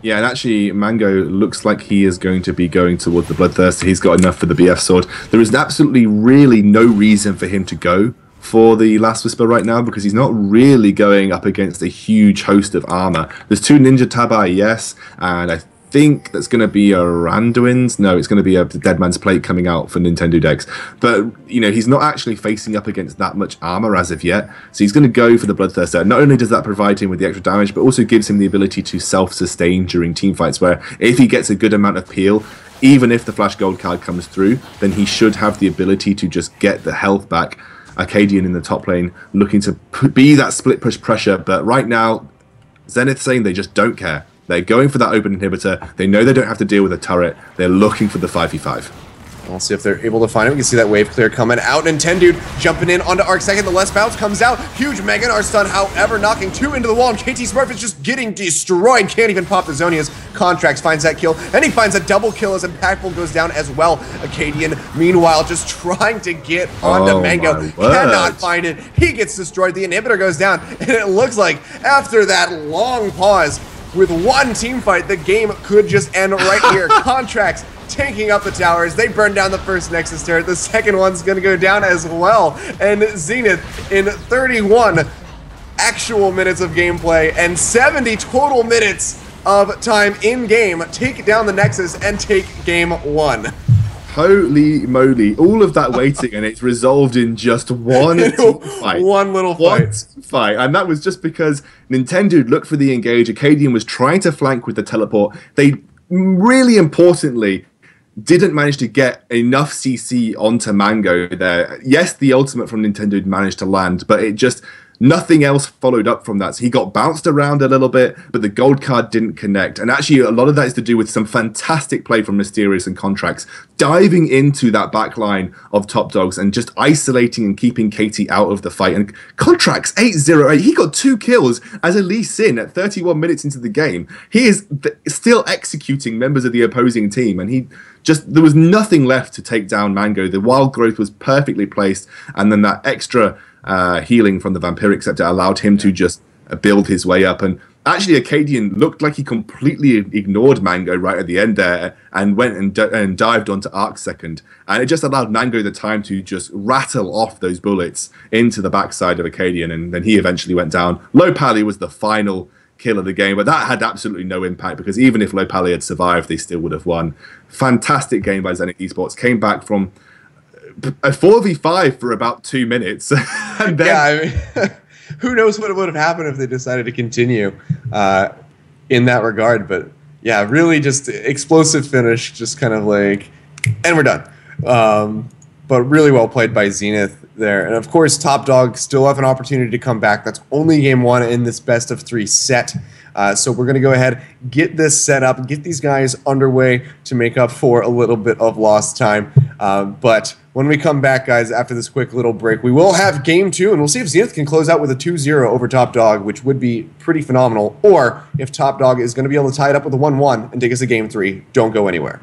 Yeah, and actually, Mango looks like he is going to be going towards the Bloodthirster. He's got enough for the BF sword. There is absolutely really no reason for him to go for the Last Whisper right now, because he's not really going up against a huge host of armor. There's 2 Ninja Tabai, yes, and I think that's going to be a Randuin's. No, it's going to be a Dead Man's Plate coming out for Nintendo decks. But, he's not actually facing up against that much armor as of yet. So he's going to go for the Bloodthirster. Not only does that provide him with the extra damage, but also gives him the ability to self-sustain during team fights, where if he gets a good amount of peel, even if the flash gold card comes through, then he should have the ability to just get the health back. Arcadian in the top lane looking to be that split push pressure, but right now Zenith saying they just don't care. They're going for that open inhibitor. They know they don't have to deal with a turret. They're looking for the 5v5.
We'll see if they're able to find it. We can see that wave clear coming out. Nintendude jumping in onto Arc second. The less bounce comes out. Huge Mega Gnar stun, however, knocking 2 into the wall. And KT Smurf is just getting destroyed. Can't even pop the Zonia's. Contracts finds that kill. And he finds a double kill as Impactful goes down as well. Acadian, meanwhile, just trying to get onto Mango. Cannot find it. He gets destroyed. The inhibitor goes down. And it looks like after that long pause, with one team fight, the game could just end right here. Contracts taking up the towers. They burn down the first Nexus turret. The second one's going to go down as well. And Zenith, in 31 actual minutes of gameplay and 70 total minutes of time in-game, take down the Nexus and take game 1.
Holy moly, all of that waiting and it's resolved in just one team fight.
One little fight.
And that was just because Nintendo looked for the engage. Acadian was trying to flank with the teleport. They, really importantly, didn't manage to get enough CC onto Mango there. Yes, the ultimate from Nintendo managed to land, but it just... nothing else followed up from that. So he got bounced around a little bit, but the gold card didn't connect. And actually, a lot of that is to do with some fantastic play from Mysterious and Contracts, diving into that back line of top dogs and just isolating and keeping KT out of the fight. And Contracts, 8-0-8, he got 2 kills as a Lee Sin at 31 minutes into the game. He is still executing members of the opposing team, and there was nothing left to take down Mango. The wild growth was perfectly placed, and then that extra healing from the Vampiric Scepter allowed him to just build his way up. And actually, Acadian looked like he completely ignored Mango right at the end there and went and dived onto Arc second. And it just allowed Mango the time to just rattle off those bullets into the backside of Acadian, and then he eventually went down. Low Pally was the final kill of the game, but that had absolutely no impact because even if Low Pally had survived, they still would have won. Fantastic game by Zenith eSports. Came back from a 4v5 for about 2 minutes. And then,
yeah, I mean, who knows what would have happened if they decided to continue in that regard. But yeah, really just explosive finish, just kind of like, and we're done. But really well played by Zenith there. And of course, Top Dog still have an opportunity to come back. That's only game 1 in this best of 3 set. So we're going to go ahead, get this set up, get these guys underway to make up for a little bit of lost time. But when we come back, guys, after this quick little break, we will have game 2, and we'll see if Zenith can close out with a 2-0 over Top Dog, which would be pretty phenomenal, or if Top Dog is going to be able to tie it up with a 1-1 and take us to game 3. Don't go anywhere.